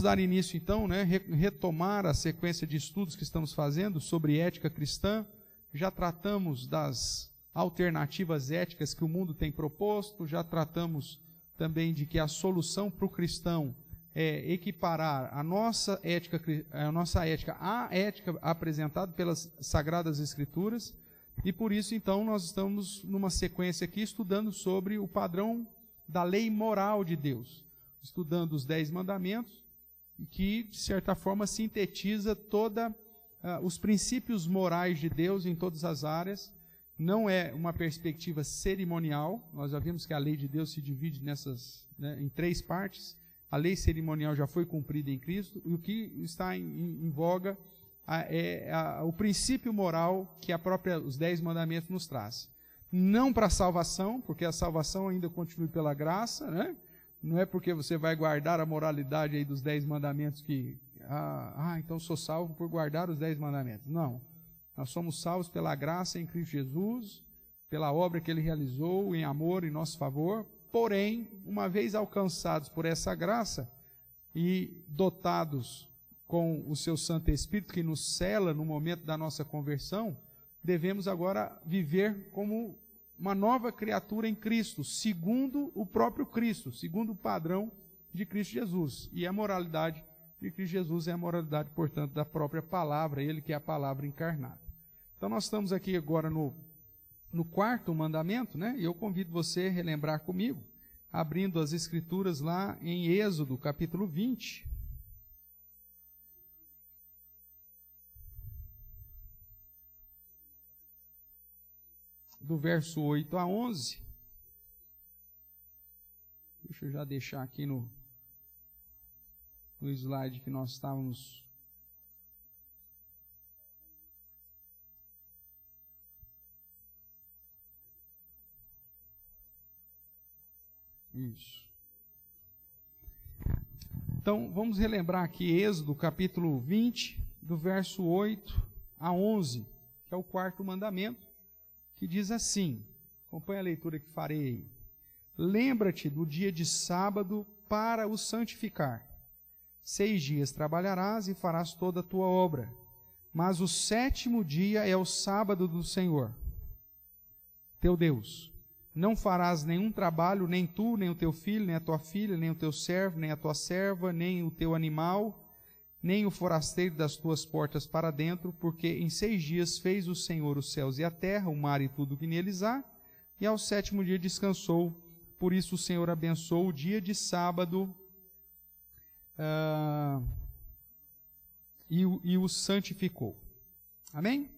dar início então, né, retomar a sequência de estudos que estamos fazendo sobre ética cristã. Já tratamos das alternativas éticas que o mundo tem proposto, já tratamos também de que a solução para o cristão é equiparar a nossa ética à ética apresentada pelas Sagradas Escrituras, e por isso então nós estamos numa sequência aqui estudando sobre o padrão da lei moral de Deus, estudando os 10 mandamentos, que de certa forma sintetiza os princípios morais de Deus em todas as áreas. Não é uma perspectiva cerimonial. Nós já vimos que a lei de Deus se divide em 3 partes. A lei cerimonial já foi cumprida em Cristo, e o que está em voga é o princípio moral que os 10 mandamentos nos traz. Não para a salvação, porque a salvação ainda continua pela graça, né? Não é porque você vai guardar a moralidade aí dos 10 mandamentos que, então sou salvo por guardar os 10 mandamentos. Não. Nós somos salvos pela graça em Cristo Jesus, pela obra que Ele realizou em amor, em nosso favor. Porém, uma vez alcançados por essa graça e dotados com o seu Santo Espírito, que nos cela no momento da nossa conversão, devemos agora viver como uma nova criatura em Cristo, segundo o próprio Cristo, segundo o padrão de Cristo Jesus. E a moralidade de Cristo Jesus é a moralidade, portanto, da própria palavra, Ele que é a palavra encarnada. Então nós estamos aqui agora no 4º mandamento, né? E eu convido você a relembrar comigo, abrindo as Escrituras lá em Êxodo, capítulo 20. Do verso 8 a 11. Deixa eu já deixar aqui no slide que nós estávamos. Isso. Então, vamos relembrar aqui Êxodo, capítulo 20, do verso 8 a 11, que é o 4º mandamento, que diz assim, acompanha a leitura que farei. Lembra-te do dia de sábado para o santificar. 6 dias trabalharás e farás toda a tua obra, mas o 7º dia é o sábado do Senhor, teu Deus. Não farás nenhum trabalho, nem tu, nem o teu filho, nem a tua filha, nem o teu servo, nem a tua serva, nem o teu animal, nem o forasteiro das tuas portas para dentro, porque em 6 dias fez o Senhor os céus e a terra, o mar e tudo o que neles há, e ao 7º dia descansou. Por isso o Senhor abençoou o dia de sábado e o santificou. Amém?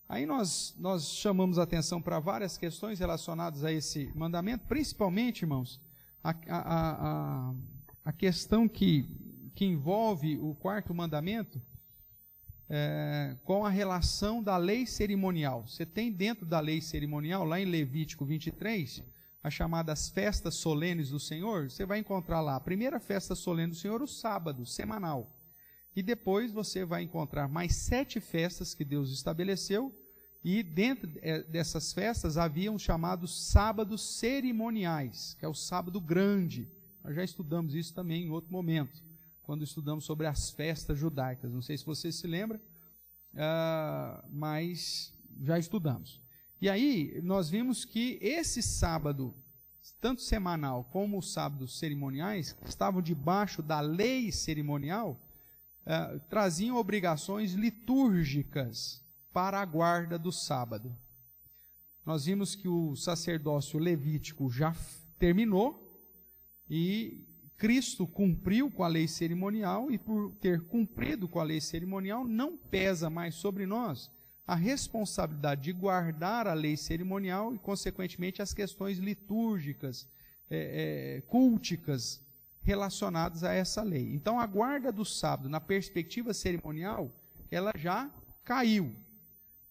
Aí nós chamamos a atenção para várias questões relacionadas a esse mandamento, principalmente, irmãos, a questão que envolve o 4º mandamento com a relação da lei cerimonial. Você tem dentro da lei cerimonial, lá em Levítico 23, as chamadas festas solenes do Senhor. Você vai encontrar lá a primeira festa solene do Senhor, o sábado, semanal. E depois você vai encontrar mais 7 festas que Deus estabeleceu, e dentro dessas festas havia os chamados sábados cerimoniais, que é o sábado grande. Nós já estudamos isso também em outro momento, quando estudamos sobre as festas judaicas. Não sei se você se lembra, mas já estudamos. E aí nós vimos que esse sábado, tanto semanal como os sábados cerimoniais, que estavam debaixo da lei cerimonial, traziam obrigações litúrgicas para a guarda do sábado. Nós vimos que o sacerdócio levítico já terminou e Cristo cumpriu com a lei cerimonial, e por ter cumprido com a lei cerimonial, não pesa mais sobre nós a responsabilidade de guardar a lei cerimonial e, consequentemente, as questões litúrgicas, culticas, relacionadas a essa lei. Então, a guarda do sábado, na perspectiva cerimonial, ela já caiu.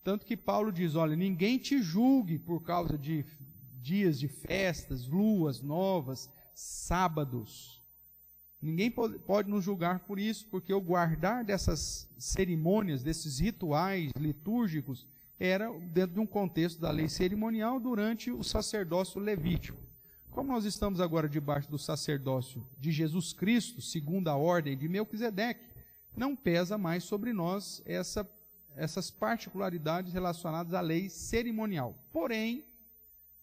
Tanto que Paulo diz, olha, ninguém te julgue por causa de dias de festas, luas novas, sábados. Ninguém pode nos julgar por isso, porque o guardar dessas cerimônias, desses rituais litúrgicos, era dentro de um contexto da lei cerimonial durante o sacerdócio levítico. como nós estamos agora debaixo do sacerdócio de Jesus Cristo, segundo a ordem de Melquisedeque, não pesa mais sobre nós essas particularidades relacionadas à lei cerimonial. Porém,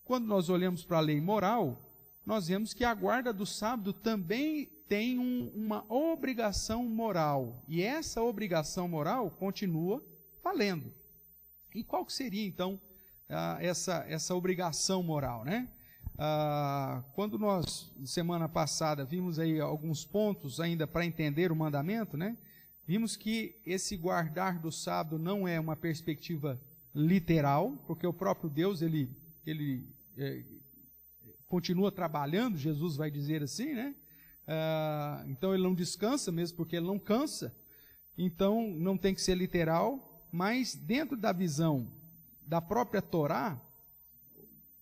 quando nós olhamos para a lei moral, nós vemos que a guarda do sábado também tem uma obrigação moral. E essa obrigação moral continua valendo. E qual que seria, então, essa obrigação moral, né? Quando nós, semana passada, vimos aí alguns pontos ainda para entender o mandamento, né? Vimos que esse guardar do sábado não é uma perspectiva literal, porque o próprio Deus, ele continua trabalhando, Jesus vai dizer assim, né? Então ele não descansa, mesmo porque ele não cansa. Então não tem que ser literal, mas dentro da visão da própria Torá,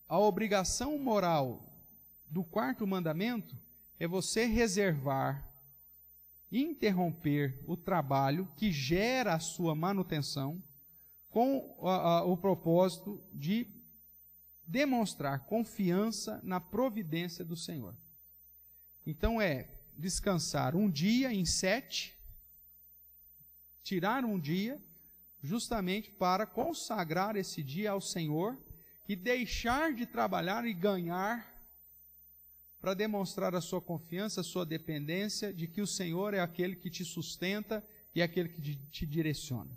a obrigação moral do quarto mandamento é você reservar, interromper o trabalho que gera a sua manutenção com o propósito de demonstrar confiança na providência do Senhor. Então é descansar um dia em 7, tirar um dia, justamente para consagrar esse dia ao Senhor e deixar de trabalhar e ganhar para demonstrar a sua confiança, a sua dependência de que o Senhor é aquele que te sustenta e é aquele que te direciona.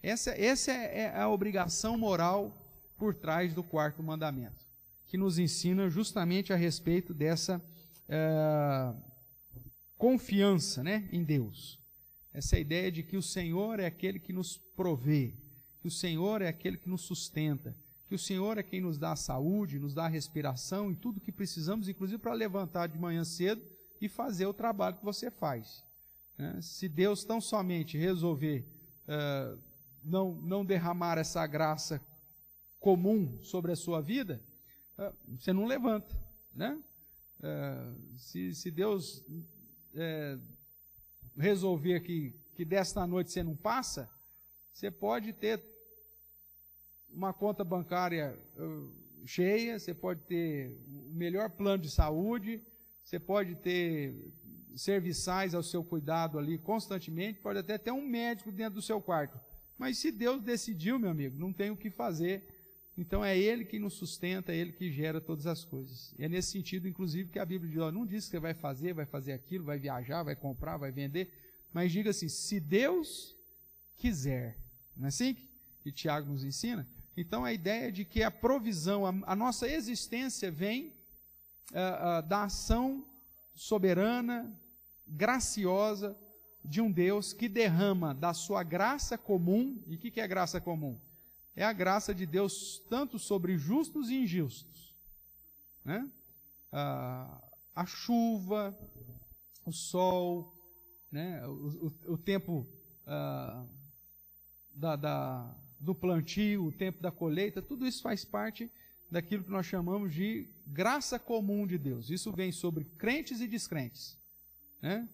Essa é a obrigação moral por trás do quarto mandamento, que nos ensina justamente a respeito dessa confiança, né, em Deus. Essa ideia de que o Senhor é aquele que nos provê, que o Senhor é aquele que nos sustenta, que o Senhor é quem nos dá a saúde, nos dá a respiração e tudo que precisamos, inclusive para levantar de manhã cedo e fazer o trabalho que você faz. Se Deus tão somente resolver não derramar essa graça comum sobre a sua vida, você não levanta, né? Se Deus resolver que desta noite você não passa, você pode ter uma conta bancária cheia, você pode ter o melhor plano de saúde, você pode ter serviçais ao seu cuidado ali constantemente, pode até ter um médico dentro do seu quarto. Mas se Deus decidiu, meu amigo, não tem o que fazer. Então é Ele que nos sustenta, é Ele que gera todas as coisas. E é nesse sentido, inclusive, que a Bíblia diz, não diz que você vai fazer aquilo, vai viajar, vai comprar, vai vender, mas diga assim, se Deus quiser. Não é assim que Tiago nos ensina? Então a ideia de que a provisão, a nossa existência vem da ação soberana, graciosa de um Deus que derrama da sua graça comum. E o que é graça comum? É a graça de Deus tanto sobre justos e injustos, né? A chuva, o sol, né? o tempo do plantio, o tempo da colheita, tudo isso faz parte daquilo que nós chamamos de graça comum de Deus. Isso vem sobre crentes e descrentes, né?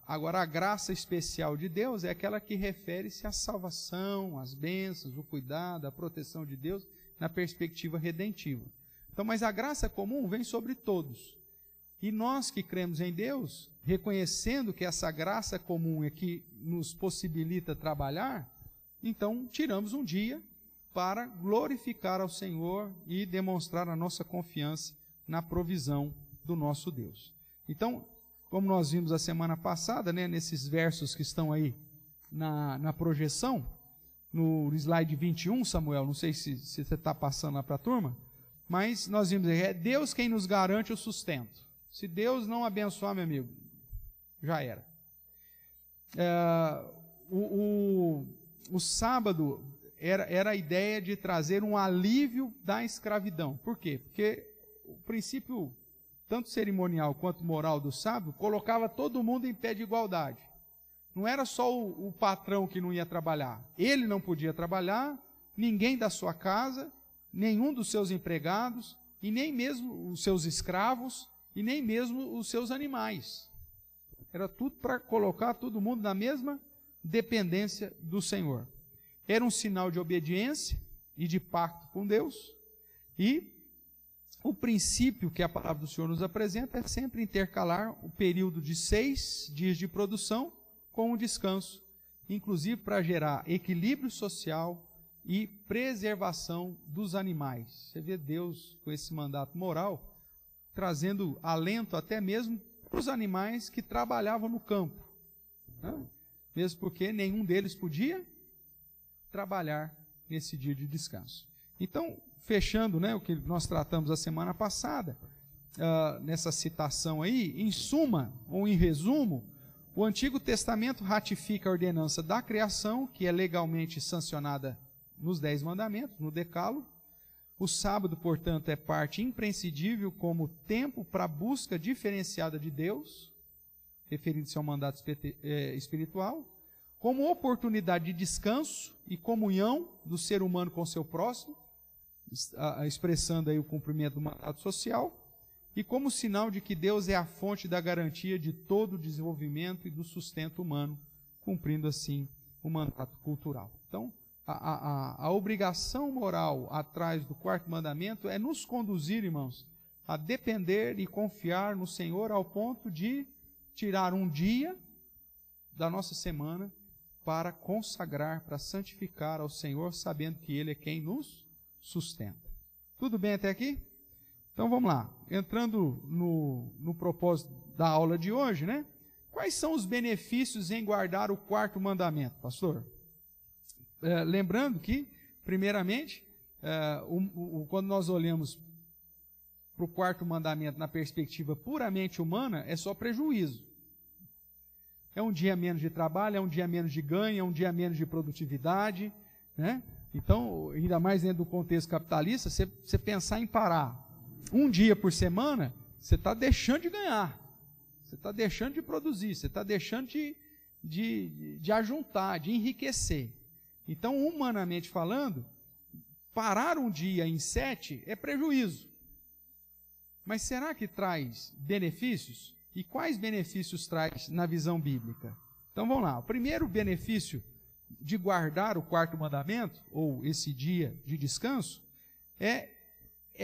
Agora, a graça especial de Deus é aquela que refere-se à salvação, às bênçãos, o cuidado, a proteção de Deus na perspectiva redentiva. Então, mas a graça comum vem sobre todos. E nós que cremos em Deus, reconhecendo que essa graça comum é que nos possibilita trabalhar, então tiramos um dia para glorificar ao Senhor e demonstrar a nossa confiança na provisão do nosso Deus. Então, como nós vimos a semana passada, né, nesses versos que estão aí na projeção, no slide 21, Samuel, não sei se você está passando lá para a turma, mas nós vimos aí, é Deus quem nos garante o sustento. Se Deus não abençoar, meu amigo, já era. O sábado era a ideia de trazer um alívio da escravidão. Por quê? Porque o princípio tanto cerimonial quanto moral do sábado, colocava todo mundo em pé de igualdade. Não era só o patrão que não ia trabalhar. Ele não podia trabalhar, ninguém da sua casa, nenhum dos seus empregados, e nem mesmo os seus escravos, e nem mesmo os seus animais. Era tudo para colocar todo mundo na mesma dependência do Senhor. Era um sinal de obediência e de pacto com Deus, e o princípio que a palavra do Senhor nos apresenta é sempre intercalar o período de 6 dias de produção com um descanso, inclusive para gerar equilíbrio social e preservação dos animais. Você vê Deus com esse mandato moral, trazendo alento até mesmo para os animais que trabalhavam no campo, né? Mesmo porque nenhum deles podia trabalhar nesse dia de descanso. Então, fechando, né, o que nós tratamos a semana passada, nessa citação aí, em suma, ou em resumo, o Antigo Testamento ratifica a ordenança da criação, que é legalmente sancionada nos 10 mandamentos, no Decálogo. O sábado, portanto, é parte imprescindível como tempo para a busca diferenciada de Deus, referindo-se ao mandato espiritual, como oportunidade de descanso e comunhão do ser humano com seu próximo, expressando aí o cumprimento do mandato social, e como sinal de que Deus é a fonte da garantia de todo o desenvolvimento e do sustento humano, cumprindo assim o mandato cultural. Então, a obrigação moral atrás do quarto mandamento é nos conduzir, irmãos, a depender e confiar no Senhor ao ponto de tirar um dia da nossa semana para consagrar, para santificar ao Senhor, sabendo que Ele é quem nos sustenta. Tudo bem até aqui? Então vamos lá. Entrando no propósito da aula de hoje, né? Quais são os benefícios em guardar o quarto mandamento, pastor? Lembrando que, primeiramente, quando nós olhamos para o quarto mandamento na perspectiva puramente humana, é só prejuízo. É um dia menos de trabalho, é um dia menos de ganho, é um dia menos de produtividade, né? Então, ainda mais dentro do contexto capitalista, você pensar em parar um dia por semana, você está deixando de ganhar, você está deixando de produzir, você está deixando de ajuntar, de enriquecer. Então, humanamente falando, parar um dia em 7 é prejuízo. Mas será que traz benefícios? E quais benefícios traz na visão bíblica? Então vamos lá. O primeiro benefício de guardar o quarto mandamento, ou esse dia de descanso, é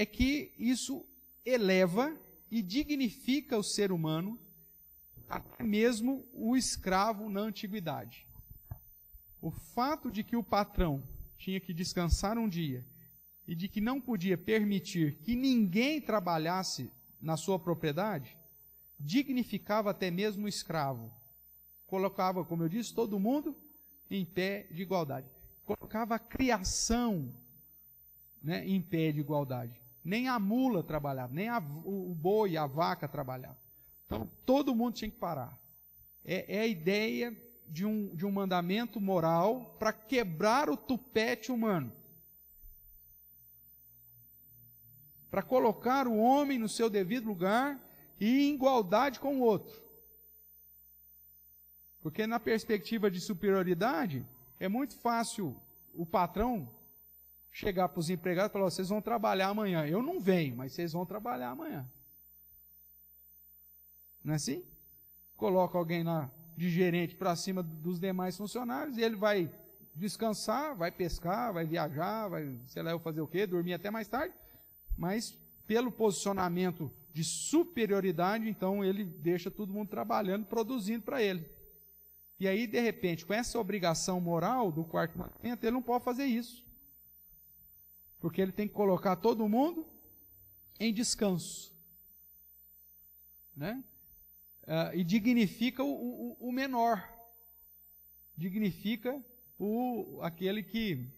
que isso eleva e dignifica o ser humano, até mesmo o escravo na antiguidade. O fato de que o patrão tinha que descansar um dia e de que não podia permitir que ninguém trabalhasse na sua propriedade, dignificava até mesmo o escravo. Colocava, como eu disse, todo mundo em pé de igualdade. Colocava a criação, né, em pé de igualdade. Nem a mula trabalhava, nem o boi, a vaca trabalhava. Então, todo mundo tinha que parar. É a ideia de um mandamento moral para quebrar o tupete humano. Para colocar o homem no seu devido lugar e em igualdade com o outro. Porque na perspectiva de superioridade, é muito fácil o patrão chegar para os empregados e falar: vocês vão trabalhar amanhã. Eu não venho, mas vocês vão trabalhar amanhã. Não é assim? Coloca alguém de gerente para cima dos demais funcionários e ele vai descansar, vai pescar, vai viajar, vai, sei lá, fazer o quê, dormir até mais tarde, mas pelo posicionamento de superioridade, então ele deixa todo mundo trabalhando, produzindo para ele. E aí, de repente, com essa obrigação moral do quarto mandamento, ele não pode fazer isso. Porque ele tem que colocar todo mundo em descanso. Né? E dignifica o menor. Dignifica aquele que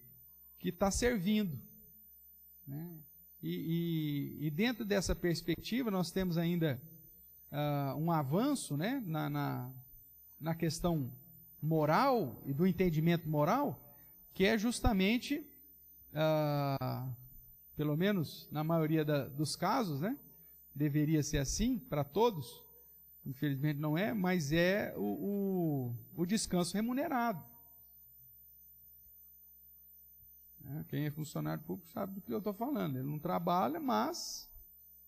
está servindo. Né? E dentro dessa perspectiva, nós temos ainda um avanço, né, na questão moral e do entendimento moral, que é justamente, pelo menos na maioria dos casos, né, deveria ser assim para todos, infelizmente não é, mas é o descanso remunerado. Quem é funcionário público sabe do que eu estou falando. Ele não trabalha, mas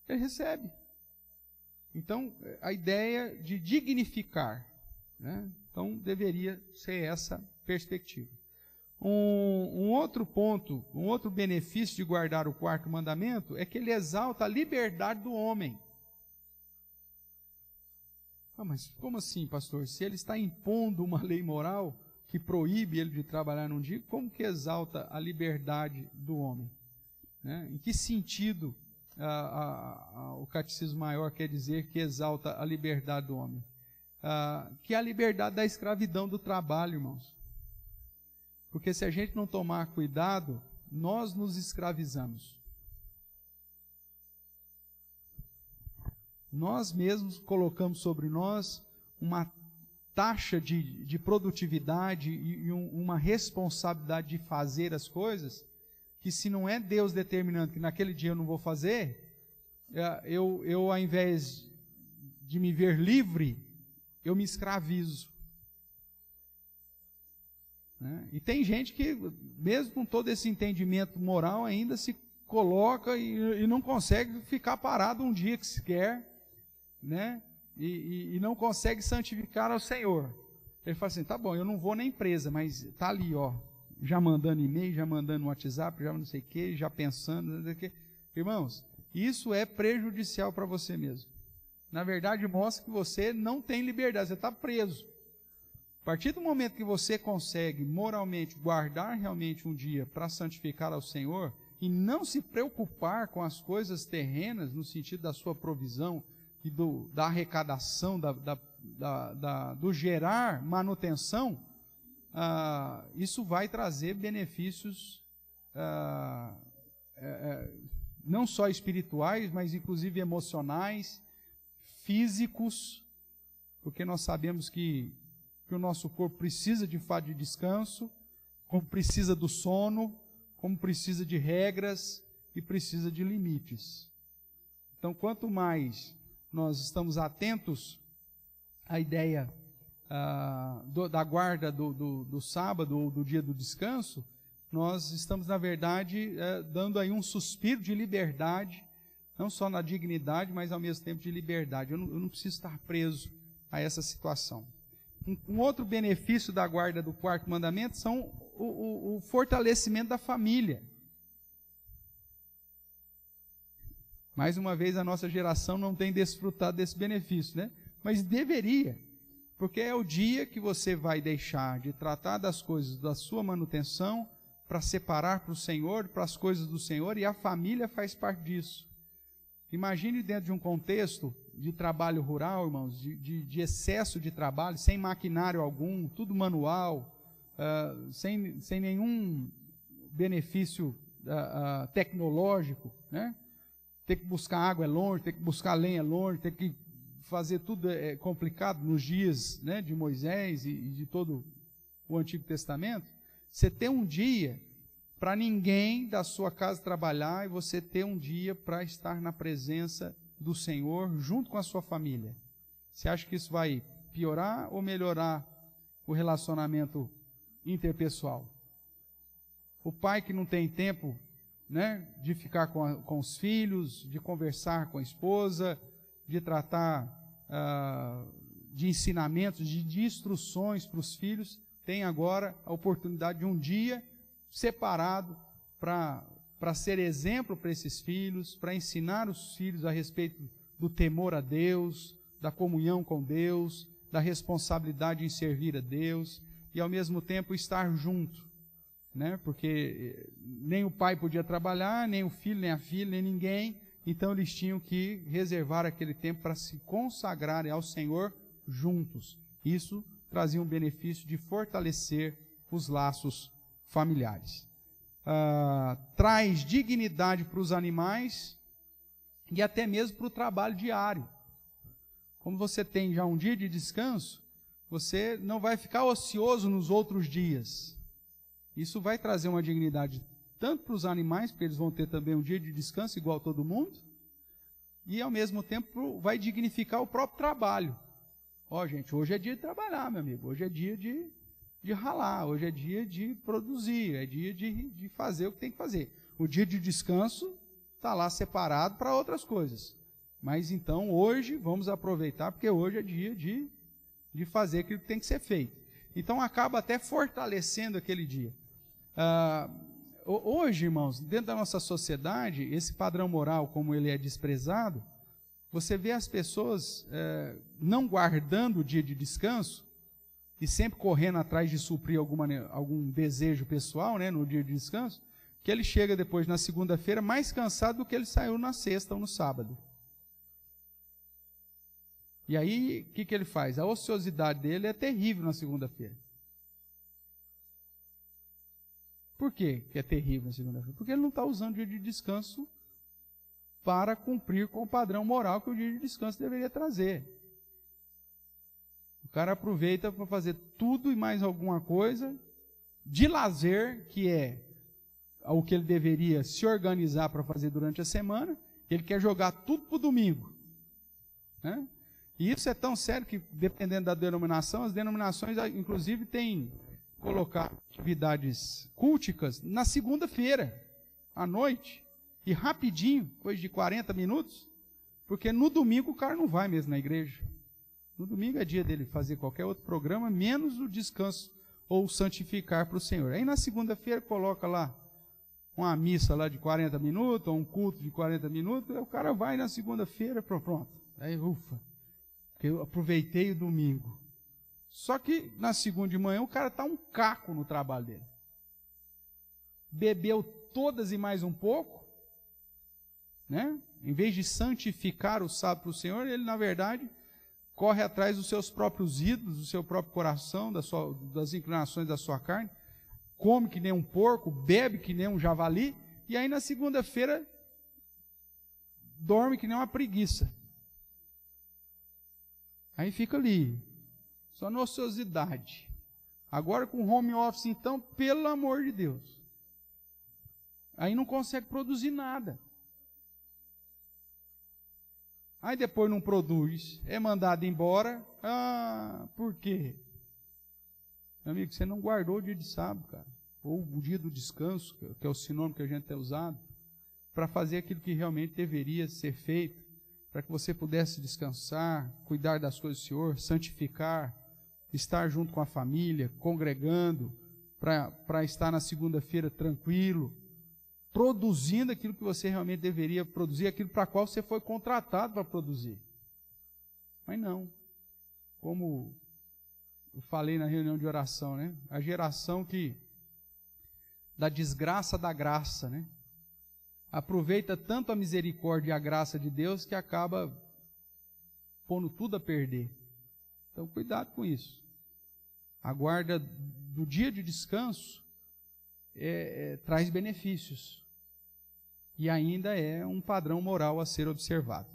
ele recebe. Então, a ideia de dignificar, né? Então, deveria ser essa perspectiva. Um outro ponto, um outro benefício de guardar o quarto mandamento é que ele exalta a liberdade do homem. Mas como assim, pastor? Se ele está impondo uma lei moral que proíbe ele de trabalhar num dia, como que exalta a liberdade do homem? Né? Em que sentido o Catecismo Maior quer dizer que exalta a liberdade do homem? Que é a liberdade da escravidão do trabalho, irmãos. Porque se a gente não tomar cuidado, nós nos escravizamos. Nós mesmos colocamos sobre nós uma taxa de produtividade e uma responsabilidade de fazer as coisas, que se não é Deus determinando que naquele dia eu não vou fazer, eu ao invés de me ver livre, eu me escravizo. E tem gente que, mesmo com todo esse entendimento moral, ainda se coloca e não consegue ficar parado um dia que se quer, né? E não consegue santificar ao Senhor. Ele fala assim, tá bom, eu não vou na empresa, mas tá ali, ó, já mandando e-mail, já mandando WhatsApp, já não sei o que, já pensando, não sei o que. Irmãos, isso é prejudicial para você mesmo. Na verdade, mostra que você não tem liberdade, você está preso. A partir do momento que você consegue moralmente guardar realmente um dia para santificar ao Senhor e não se preocupar com as coisas terrenas no sentido da sua provisão e da arrecadação, do gerar manutenção, isso vai trazer benefícios não só espirituais, mas inclusive emocionais, físicos, porque nós sabemos que o nosso corpo precisa de fato de descanso, como precisa do sono, como precisa de regras e precisa de limites. Então, quanto mais nós estamos atentos à ideia da guarda do sábado ou do dia do descanso, nós estamos, na verdade, dando aí um suspiro de liberdade, não só na dignidade, mas ao mesmo tempo de liberdade. Eu não preciso estar preso a essa situação. Um outro benefício da guarda do quarto mandamento são o fortalecimento da família. Mais uma vez, a nossa geração não tem desfrutado desse benefício, né? Mas deveria, porque é o dia que você vai deixar de tratar das coisas da sua manutenção para separar para o Senhor, para as coisas do Senhor, e a família faz parte disso. Imagine dentro de um contexto de trabalho rural, irmãos, de excesso de trabalho, sem maquinário algum, tudo manual, sem nenhum benefício tecnológico, né? Ter que buscar água é longe, ter que buscar lenha é longe, ter que fazer tudo é complicado nos dias, né, de Moisés e de todo o Antigo Testamento. Você ter um dia para ninguém da sua casa trabalhar e você ter um dia para estar na presença do Senhor junto com a sua família. Você acha que isso vai piorar ou melhorar o relacionamento interpessoal? O pai que não tem tempo, né, de ficar com os filhos, de conversar com a esposa, de tratar de ensinamentos, de instruções para os filhos, tem agora a oportunidade de um dia separado para ser exemplo para esses filhos, para ensinar os filhos a respeito do temor a Deus, da comunhão com Deus, da responsabilidade em servir a Deus, e ao mesmo tempo estar junto, né? Porque nem o pai podia trabalhar, nem o filho, nem a filha, nem ninguém, então eles tinham que reservar aquele tempo para se consagrarem ao Senhor juntos. Isso trazia um benefício de fortalecer os laços familiares. Traz dignidade para os animais e até mesmo para o trabalho diário. Como você tem já um dia de descanso, você não vai ficar ocioso nos outros dias. Isso vai trazer uma dignidade tanto para os animais, porque eles vão ter também um dia de descanso igual a todo mundo, e ao mesmo tempo vai dignificar o próprio trabalho. Gente, hoje é dia de trabalhar, meu amigo, hoje é dia de ralar, hoje é dia de produzir, é dia de fazer o que tem que fazer. O dia de descanso está lá separado para outras coisas. Mas então hoje vamos aproveitar, porque hoje é dia de fazer aquilo que tem que ser feito. Então acaba até fortalecendo aquele dia. Hoje, irmãos, dentro da nossa sociedade, esse padrão moral, como ele é desprezado, você vê as pessoas não guardando o dia de descanso e sempre correndo atrás de suprir algum desejo pessoal, né, no dia de descanso, que ele chega depois na segunda-feira mais cansado do que ele saiu na sexta ou no sábado. E aí, o que ele faz? A ociosidade dele é terrível na segunda-feira. Por quê que é terrível na segunda-feira? Porque ele não está usando o dia de descanso para cumprir com o padrão moral que o dia de descanso deveria trazer. O cara aproveita para fazer tudo e mais alguma coisa de lazer, que é o que ele deveria se organizar para fazer durante a semana. Ele quer jogar tudo para o domingo, né? E isso é tão sério que, dependendo da denominação, as denominações, inclusive, têm colocado atividades culticas na segunda-feira, à noite, e rapidinho, coisa de 40 minutos, porque no domingo o cara não vai mesmo na igreja. No domingo é dia dele fazer qualquer outro programa, menos o descanso ou santificar para o Senhor. Aí na segunda-feira coloca lá uma missa lá de 40 minutos, ou um culto de 40 minutos, aí o cara vai na segunda-feira, pronto. Aí, ufa, porque eu aproveitei o domingo. Só que na segunda de manhã o cara está um caco no trabalho dele. Bebeu todas e mais um pouco, né? Em vez de santificar o sábado para o Senhor, ele, na verdade, corre atrás dos seus próprios ídolos, do seu próprio coração, das inclinações da sua carne, come que nem um porco, bebe que nem um javali, e aí na segunda-feira dorme que nem uma preguiça. Aí fica ali, só na ociosidade. Agora com home office, então, pelo amor de Deus. Aí não consegue produzir nada. Aí depois não produz, é mandado embora. Ah, por quê? Meu amigo, você não guardou o dia de sábado, cara. Ou o dia do descanso, que é o sinônimo que a gente tem usado, para fazer aquilo que realmente deveria ser feito, para que você pudesse descansar, cuidar das coisas do Senhor, santificar, estar junto com a família, congregando, para estar na segunda-feira tranquilo, produzindo aquilo que você realmente deveria produzir, aquilo para qual você foi contratado para produzir. Mas não. Como eu falei na reunião de oração, né? A geração da desgraça da graça, né? Aproveita tanto a misericórdia e a graça de Deus que acaba pondo tudo a perder. Então, cuidado com isso. A guarda do dia de descanso traz benefícios. E ainda é um padrão moral a ser observado.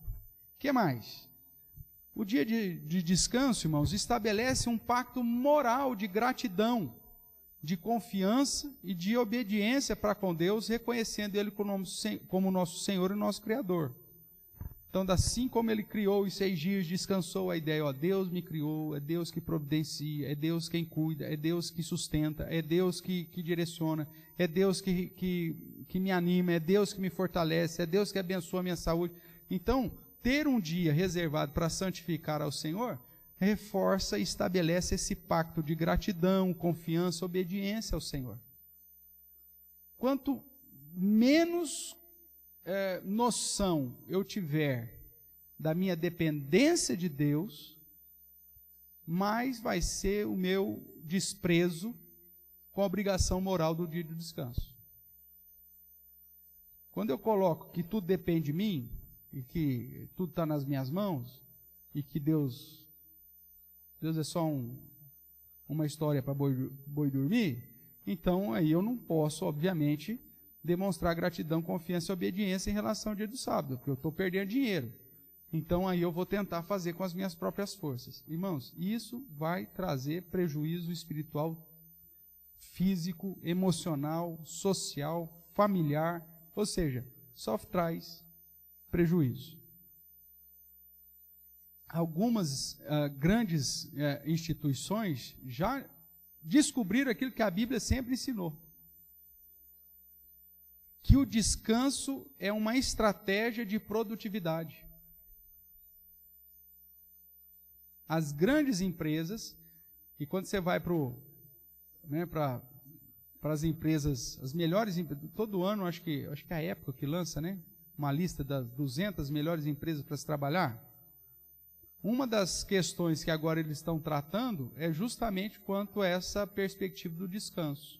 O que mais? O dia de descanso, irmãos, estabelece um pacto moral de gratidão, de confiança e de obediência para com Deus, reconhecendo Ele como nosso Senhor e nosso Criador. Então, assim como Ele criou os 6 dias, descansou a ideia, ó, Deus me criou, é Deus que providencia, é Deus quem cuida, é Deus que sustenta, é Deus que direciona, é Deus que me anima, é Deus que me fortalece, é Deus que abençoa a minha saúde. Então, ter um dia reservado para santificar ao Senhor, reforça e estabelece esse pacto de gratidão, confiança, obediência ao Senhor. Quanto menos noção eu tiver da minha dependência de Deus, mais vai ser o meu desprezo com a obrigação moral do dia de descanso. Quando eu coloco que tudo depende de mim, e que tudo está nas minhas mãos, e que Deus é só uma história para boi dormir, então aí eu não posso, obviamente, demonstrar gratidão, confiança e obediência em relação ao dia do sábado, porque eu estou perdendo dinheiro. Então aí eu vou tentar fazer com as minhas próprias forças. Irmãos, isso vai trazer prejuízo espiritual, físico, emocional, social, familiar, ou seja, só traz prejuízo. Algumas grandes instituições já descobriram aquilo que a Bíblia sempre ensinou, que o descanso é uma estratégia de produtividade. As grandes empresas, e quando você vai para para as empresas, as melhores empresas, todo ano, acho que a época que lança, né? Uma lista das 200 melhores empresas para se trabalhar. Uma das questões que agora eles estão tratando é justamente quanto a essa perspectiva do descanso.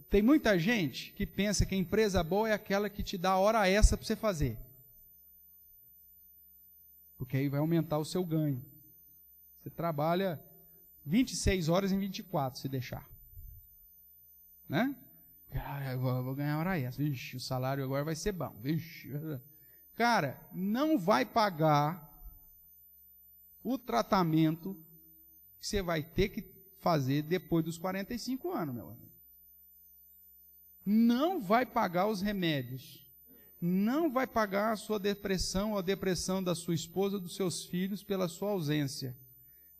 Tem muita gente que pensa que a empresa boa é aquela que te dá hora extra para você fazer. Porque aí vai aumentar o seu ganho. Você trabalha 26 horas em 24, se deixar. Né? Cara, eu vou ganhar hora extra. Vixe, o salário agora vai ser bom. Vixe. Cara, não vai pagar o tratamento que você vai ter que fazer depois dos 45 anos, meu amigo. Não vai pagar os remédios. Não vai pagar a sua depressão ou a depressão da sua esposa ou dos seus filhos pela sua ausência.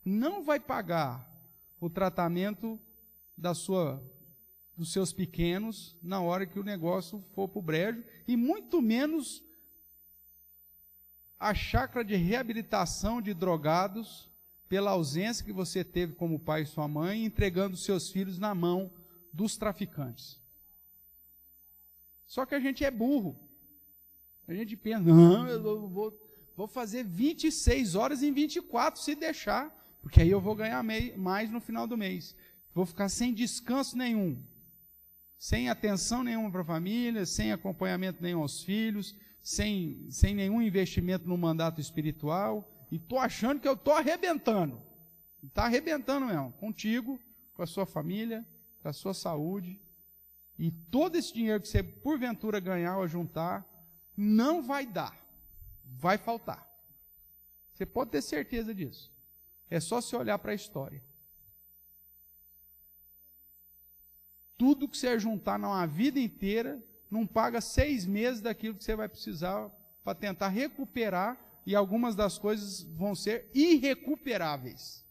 Não vai pagar o tratamento dos seus pequenos na hora que o negócio for para o brejo, e muito menos a chácara de reabilitação de drogados pela ausência que você teve como pai e sua mãe, entregando seus filhos na mão dos traficantes. Só que a gente é burro. A gente pensa, não, eu vou fazer 26 horas em 24 se deixar, porque aí eu vou ganhar mais no final do mês. Vou ficar sem descanso nenhum, sem atenção nenhuma para a família, sem acompanhamento nenhum aos filhos, sem nenhum investimento no mandato espiritual, e estou achando que eu estou arrebentando. Está arrebentando mesmo, contigo, com a sua família, com a sua saúde, e todo esse dinheiro que você porventura ganhar ou juntar, não vai dar, vai faltar. Você pode ter certeza disso. É só se olhar para a história. Tudo que você juntar numa vida inteira, não paga 6 meses daquilo que você vai precisar para tentar recuperar, e algumas das coisas vão ser irrecuperáveis.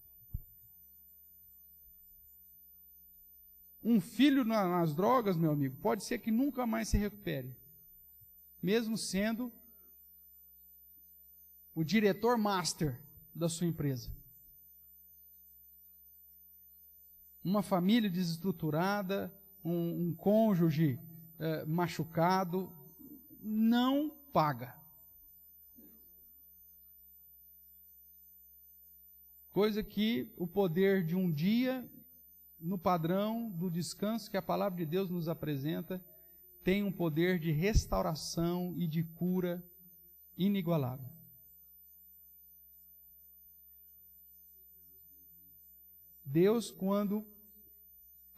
Um filho nas drogas, meu amigo, pode ser que nunca mais se recupere, mesmo sendo o diretor master da sua empresa. Uma família desestruturada, um cônjuge machucado, não paga. Coisa que o poder de um dia, no padrão do descanso que a palavra de Deus nos apresenta, tem um poder de restauração e de cura inigualável. Deus, quando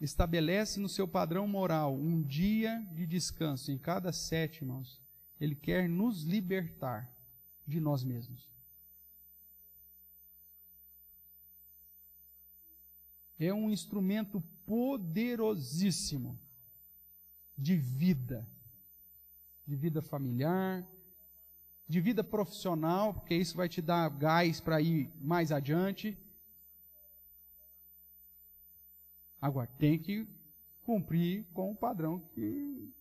estabelece no seu padrão moral um dia de descanso em cada 7, irmãos, Ele quer nos libertar de nós mesmos. É um instrumento poderosíssimo de vida familiar, de vida profissional, porque isso vai te dar gás para ir mais adiante. Agora, tem que cumprir com o padrão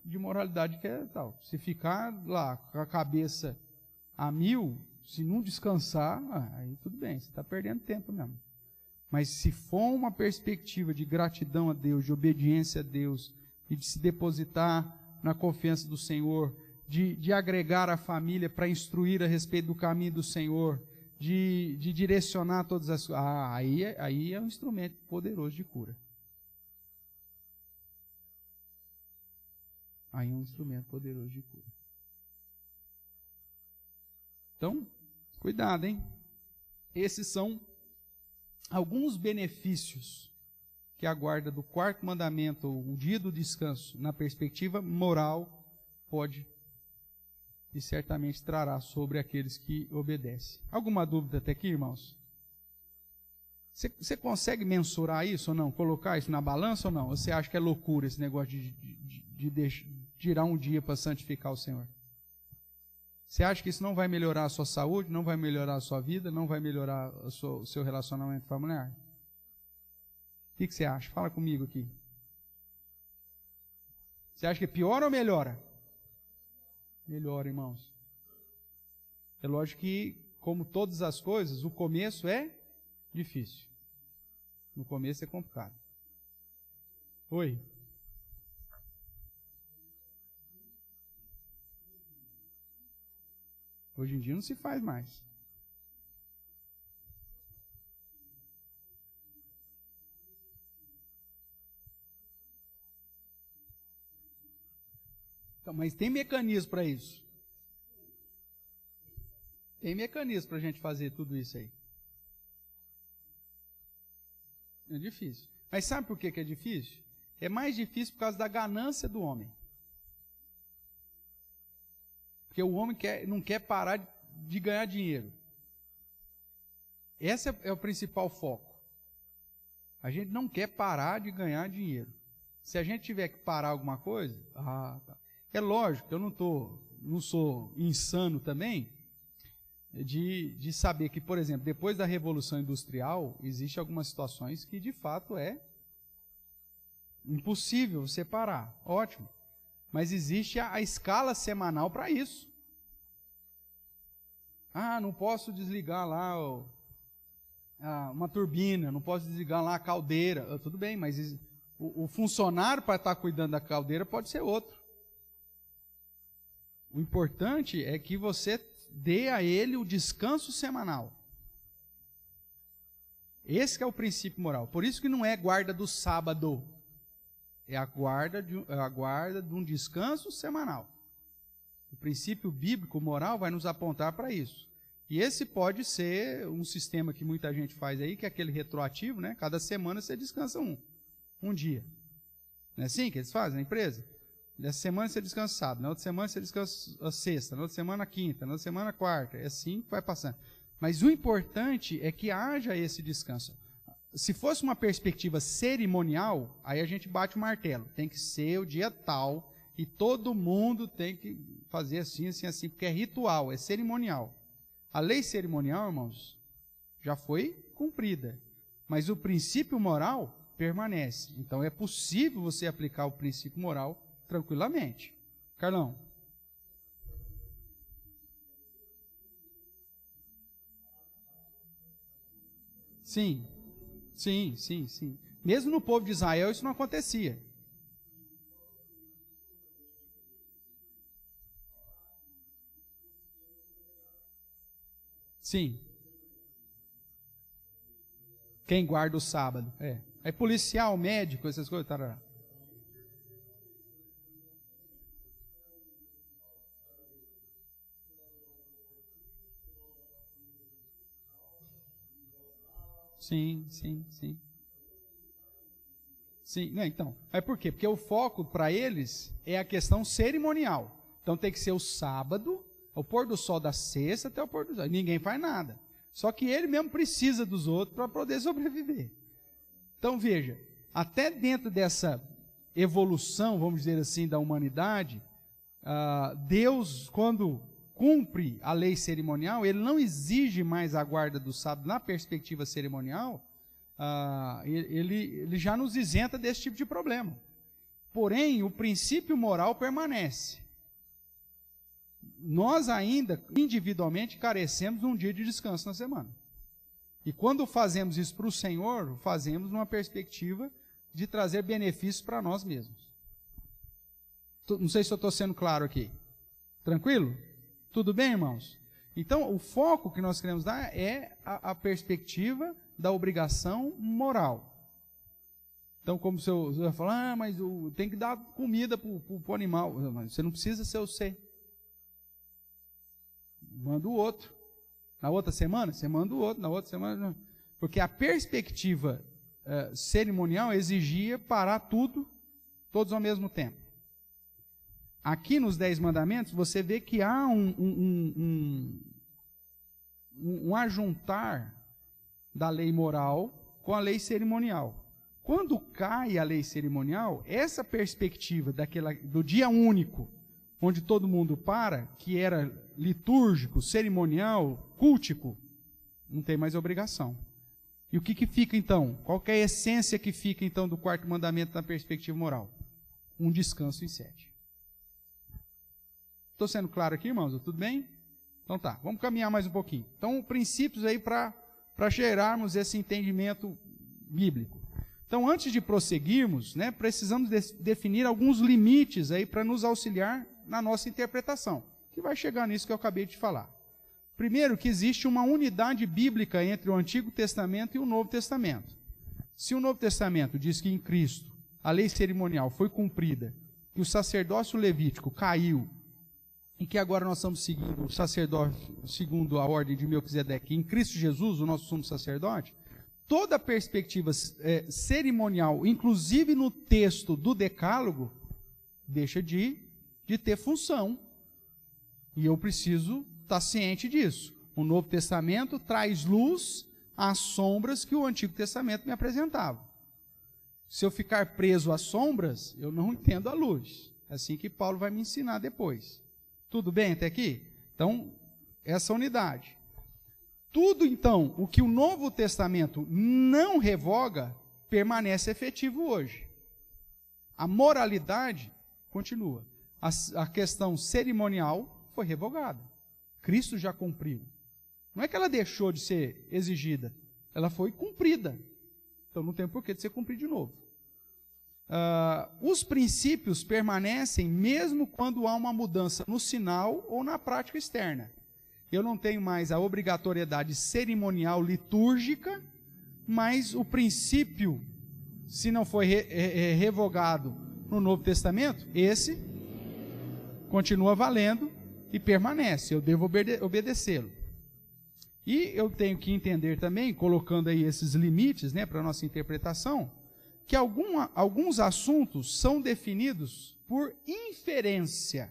de moralidade que é tal. Se ficar lá com a cabeça a 1000, se não descansar, aí tudo bem, você está perdendo tempo mesmo. Mas se for uma perspectiva de gratidão a Deus, de obediência a Deus, e de se depositar na confiança do Senhor, de agregar a família para instruir a respeito do caminho do Senhor, de direcionar todas as coisas, aí é um instrumento poderoso de cura. Aí é um instrumento poderoso de cura. Então, cuidado, hein? Esses são alguns benefícios que a guarda do 4º mandamento, o dia do descanso, na perspectiva moral, pode e certamente trará sobre aqueles que obedecem. Alguma dúvida até aqui, irmãos? Você consegue mensurar isso ou não? Colocar isso na balança ou não? Ou você acha que é loucura esse negócio de tirar um dia para santificar o Senhor? Você acha que isso não vai melhorar a sua saúde, não vai melhorar a sua vida, não vai melhorar o seu relacionamento familiar? O que você acha? Fala comigo aqui. Você acha que piora ou melhora? Melhora, irmãos. É lógico que, como todas as coisas, o começo é difícil. No começo é complicado. Oi. Hoje em dia não se faz mais. Então, mas tem mecanismo para isso. Tem mecanismo para a gente fazer tudo isso aí. É difícil. Mas sabe por que é difícil? É mais difícil por causa da ganância do homem. Porque o homem não quer parar de ganhar dinheiro. Esse é o principal foco. A gente não quer parar de ganhar dinheiro. Se a gente tiver que parar alguma coisa, tá. É lógico que eu não sou insano também de saber que, por exemplo, depois da Revolução Industrial, existem algumas situações que de fato é impossível você parar. Ótimo. Mas existe a escala semanal para isso. Não posso desligar lá uma turbina, não posso desligar lá a caldeira. Tudo bem, mas o funcionário para estar cuidando da caldeira pode ser outro. O importante é que você dê a ele o descanso semanal. Esse que é o princípio moral. Por isso que não é guarda do sábado. É a guarda de um descanso semanal. O princípio bíblico moral vai nos apontar para isso. E esse pode ser um sistema que muita gente faz aí, que é aquele retroativo, né? Cada semana você descansa um dia. Não é assim que eles fazem na empresa? Nessa semana você descansa sábado, na outra semana você descansa a sexta, na outra semana a quinta, na outra semana a quarta. É assim que vai passando. Mas o importante é que haja esse descanso. Se fosse uma perspectiva cerimonial, aí a gente bate o martelo. Tem que ser o dia tal e todo mundo tem que fazer assim, assim, assim, porque é ritual, é cerimonial. A lei cerimonial, irmãos, já foi cumprida. Mas o princípio moral permanece. Então é possível você aplicar o princípio moral tranquilamente. Carlão. Sim. Mesmo no povo de Israel isso não acontecia. Sim. Quem guarda o sábado. É policial, médico, essas coisas. Tarará. Sim. Sim, né, então. É por quê? Porque o foco para eles é a questão cerimonial. Então tem que ser o sábado, o pôr do sol da sexta até o pôr do sol. Ninguém faz nada. Só que ele mesmo precisa dos outros para poder sobreviver. Então veja, até dentro dessa evolução, vamos dizer assim, da humanidade, Deus, quando cumpre a lei cerimonial, ele não exige mais a guarda do sábado na perspectiva cerimonial, ele já nos isenta desse tipo de problema. Porém, o princípio moral permanece. Nós ainda, individualmente, carecemos de um dia de descanso na semana. E quando fazemos isso para o Senhor, fazemos numa perspectiva de trazer benefícios para nós mesmos. Não sei se eu estou sendo claro aqui. Tranquilo? Tudo bem, irmãos? Então, o foco que nós queremos dar é a perspectiva da obrigação moral. Então, como se eu vai falar, mas tem que dar comida para o animal. Mas você não precisa ser o C. Manda o outro. Na outra semana, você manda o outro. Na outra semana, porque a perspectiva cerimonial exigia parar tudo, todos ao mesmo tempo. Aqui nos 10 mandamentos, você vê que há um ajuntar da lei moral com a lei cerimonial. Quando cai a lei cerimonial, essa perspectiva do dia único, onde todo mundo para, que era litúrgico, cerimonial, cultico, não tem mais obrigação. E o que fica então? Qual que é a essência que fica então do quarto mandamento na perspectiva moral? Um descanso em 7. Estou sendo claro aqui, irmãos? Tudo bem? Então tá, vamos caminhar mais um pouquinho. Então, princípios aí para gerarmos esse entendimento bíblico. Então, antes de prosseguirmos, né, precisamos definir alguns limites aí para nos auxiliar na nossa interpretação, que vai chegar nisso que eu acabei de falar. Primeiro, que existe uma unidade bíblica entre o Antigo Testamento e o Novo Testamento. Se o Novo Testamento diz que em Cristo a lei cerimonial foi cumprida, que o sacerdócio levítico caiu, e que agora nós estamos seguindo o sacerdócio segundo a ordem de Melquisedeque, em Cristo Jesus, o nosso sumo sacerdote, toda a perspectiva cerimonial, inclusive no texto do Decálogo, deixa de ter função. E eu preciso estar ciente disso. O Novo Testamento traz luz às sombras que o Antigo Testamento me apresentava. Se eu ficar preso às sombras, eu não entendo a luz. É assim que Paulo vai me ensinar depois. Tudo bem até aqui? Então, essa unidade. Tudo, então, o que o Novo Testamento não revoga, permanece efetivo hoje. A moralidade continua. A questão cerimonial foi revogada. Cristo já cumpriu. Não é que ela deixou de ser exigida, ela foi cumprida. Então não tem porquê de ser cumprida de novo. Os princípios permanecem mesmo quando há uma mudança no sinal ou na prática externa. Eu não tenho mais a obrigatoriedade cerimonial litúrgica, mas o princípio, se não foi revogado no Novo Testamento, esse continua valendo e permanece. Eu devo obedecê-lo. E eu tenho que entender também, colocando aí esses limites, né, para a nossa interpretação, que alguns assuntos são definidos por inferência,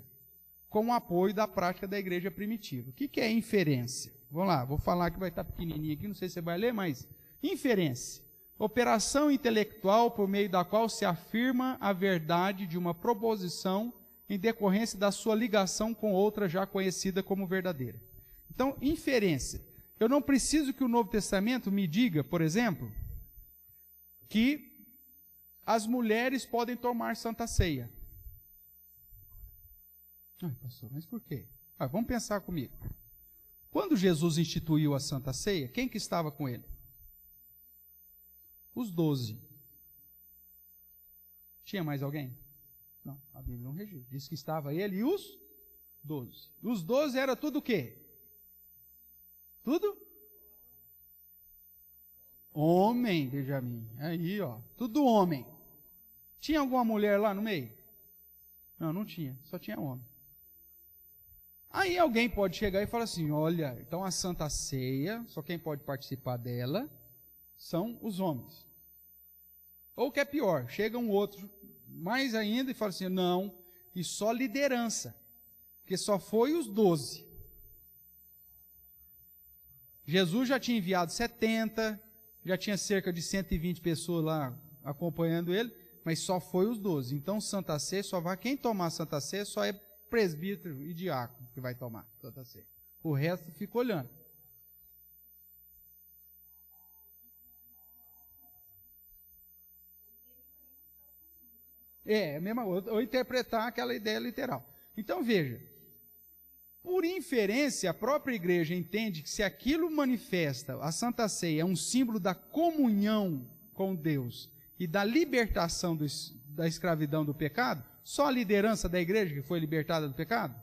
com o apoio da prática da igreja primitiva. O que é inferência? Vamos lá, vou falar que vai estar pequenininho aqui, não sei se você vai ler, mas inferência. Operação intelectual por meio da qual se afirma a verdade de uma proposição em decorrência da sua ligação com outra já conhecida como verdadeira. Então, inferência. Eu não preciso que o Novo Testamento me diga, por exemplo, que as mulheres podem tomar Santa Ceia. Ai, pastor, mas por quê? Vamos pensar comigo. Quando Jesus instituiu a Santa Ceia, quem que estava com ele? Os 12. Tinha mais alguém? Não, a Bíblia não registra. Diz que estava ele e os 12. Os 12 era tudo o quê? Tudo? Homem, Benjamim. Aí, ó. Tudo homem. Tinha alguma mulher lá no meio? Não, não tinha. Só tinha homem. Aí alguém pode chegar e falar assim, olha, então a Santa Ceia, só quem pode participar dela são os homens. Ou o que é pior, chega um outro mais ainda e fala assim, não, e só liderança, porque só foi os 12. Jesus já tinha enviado 70, já tinha cerca de 120 pessoas lá acompanhando ele, mas só foi os 12. Então Santa Ceia só vai, quem tomar Santa Ceia só é presbítero e diácono que vai tomar Santa Ceia. O resto fica olhando. É a mesma coisa, ou interpretar aquela ideia literal. Então veja, por inferência, a própria igreja entende que se aquilo manifesta, a Santa Ceia é um símbolo da comunhão com Deus e da libertação da escravidão do pecado, só a liderança da igreja que foi libertada do pecado?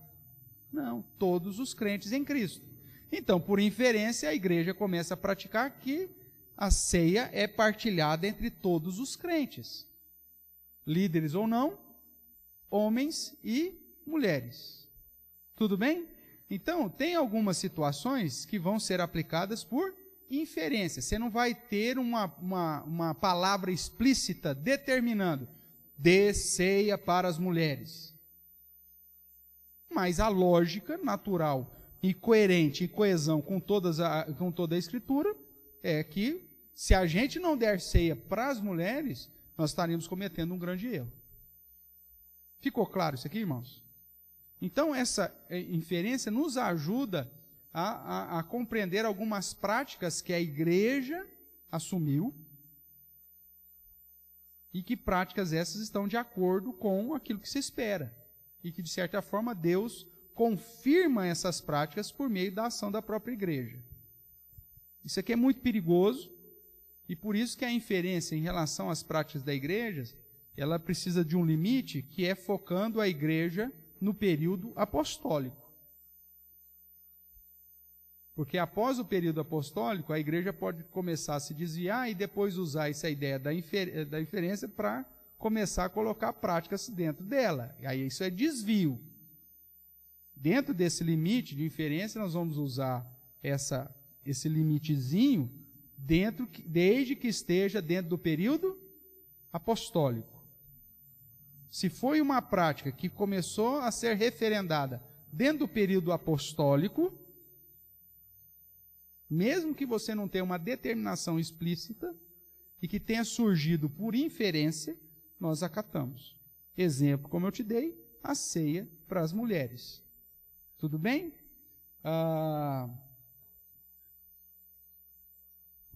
Não, todos os crentes em Cristo. Então, por inferência, a igreja começa a praticar que a ceia é partilhada entre todos os crentes, líderes ou não, homens e mulheres. Tudo bem? Então, tem algumas situações que vão ser aplicadas por inferência. Você não vai ter uma palavra explícita determinando dê ceia para as mulheres. Mas a lógica natural e coerente e coesão com toda a Escritura é que se a gente não der ceia para as mulheres, nós estaríamos cometendo um grande erro. Ficou claro isso aqui, irmãos? Então, essa inferência nos ajuda a compreender algumas práticas que a igreja assumiu e que práticas essas estão de acordo com aquilo que se espera. E que, de certa forma, Deus confirma essas práticas por meio da ação da própria igreja. Isso aqui é muito perigoso E por isso que a inferência em relação às práticas da igreja, ela precisa de um limite que é focando a igreja no período apostólico. Porque após o período apostólico, a igreja pode começar a se desviar e depois usar essa ideia da inferência para começar a colocar práticas dentro dela. E aí isso é desvio. Dentro desse limite de inferência, nós vamos usar esse limitezinho desde que esteja dentro do período apostólico. Se foi uma prática que começou a ser referendada dentro do período apostólico, mesmo que você não tenha uma determinação explícita e que tenha surgido por inferência, nós acatamos. Exemplo, como eu te dei, a ceia para as mulheres. Tudo bem?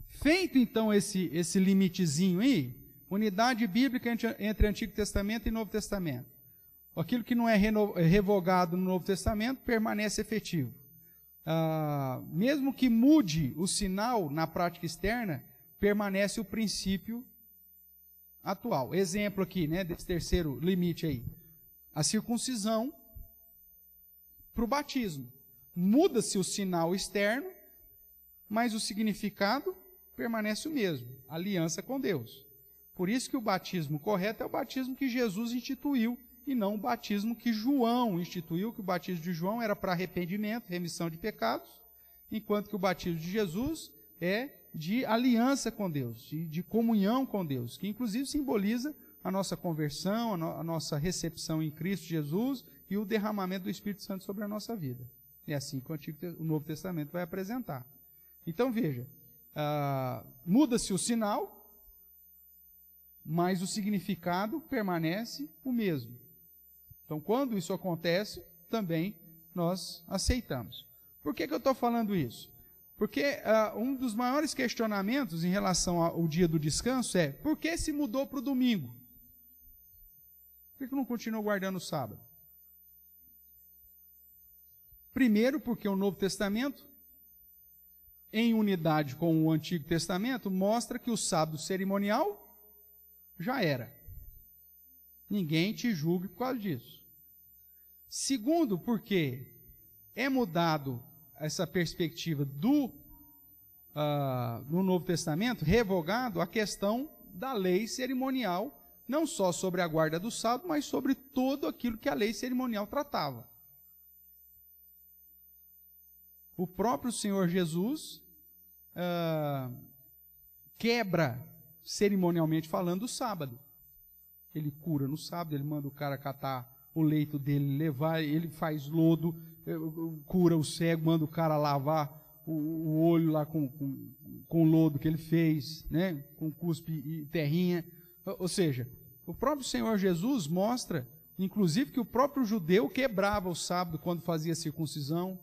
Feito então esse limitezinho aí, unidade bíblica entre Antigo Testamento e Novo Testamento. Aquilo que não é revogado no Novo Testamento permanece efetivo. Mesmo que mude o sinal na prática externa, permanece o princípio atual. Exemplo aqui, né, desse terceiro limite aí. A circuncisão para o batismo. Muda-se o sinal externo, mas o significado permanece o mesmo. Aliança com Deus. Por isso que o batismo correto é o batismo que Jesus instituiu, e não o batismo que João instituiu, que o batismo de João era para arrependimento, remissão de pecados, enquanto que o batismo de Jesus é de aliança com Deus, de comunhão com Deus, que inclusive simboliza a nossa conversão, a nossa recepção em Cristo Jesus e o derramamento do Espírito Santo sobre a nossa vida. É assim que o Novo Testamento vai apresentar. Então veja, muda-se o sinal, mas o significado permanece o mesmo. Então, quando isso acontece, também nós aceitamos. Por que eu estou falando isso? Porque um dos maiores questionamentos em relação ao dia do descanso é: por que se mudou para o domingo? Por que não continuou guardando o sábado? Primeiro, porque o Novo Testamento, em unidade com o Antigo Testamento, mostra que o sábado cerimonial já era. Ninguém te julgue por causa disso. Segundo, porque é mudado essa perspectiva no Novo Testamento, revogado a questão da lei cerimonial, não só sobre a guarda do sábado, mas sobre tudo aquilo que a lei cerimonial tratava. O próprio Senhor Jesus quebra, cerimonialmente falando, o sábado. Ele cura no sábado, ele manda o cara catar o leito dele, levar, ele faz lodo, cura o cego, manda o cara lavar o olho lá com lodo que ele fez, né? Com cuspe e terrinha. Ou seja, o próprio Senhor Jesus mostra, inclusive, que o próprio judeu quebrava o sábado quando fazia circuncisão.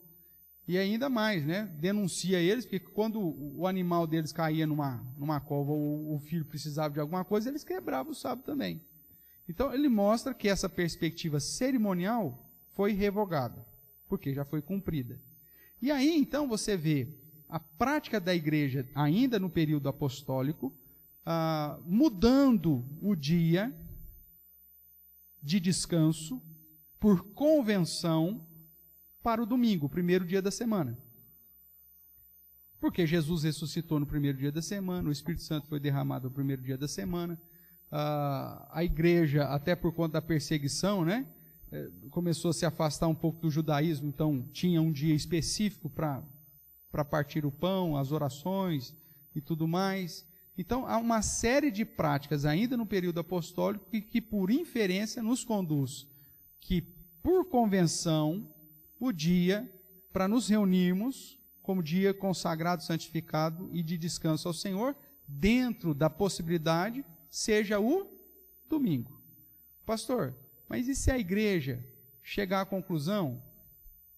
E ainda mais, né? Denuncia eles, porque quando o animal deles caía numa cova ou o filho precisava de alguma coisa, eles quebravam o sábado também. Então, ele mostra que essa perspectiva cerimonial foi revogada, porque já foi cumprida. E aí, então, você vê a prática da igreja, ainda no período apostólico, mudando o dia de descanso por convenção para o domingo, o primeiro dia da semana. Porque Jesus ressuscitou no primeiro dia da semana, o Espírito Santo foi derramado no primeiro dia da semana, a igreja, até por conta da perseguição, né, começou a se afastar um pouco do judaísmo, então tinha um dia específico para partir o pão, as orações e tudo mais. Então há uma série de práticas ainda no período apostólico que por inferência nos conduz que por convenção o dia para nos reunirmos como dia consagrado, santificado e de descanso ao Senhor, dentro da possibilidade seja o domingo. Pastor, mas e se a igreja chegar à conclusão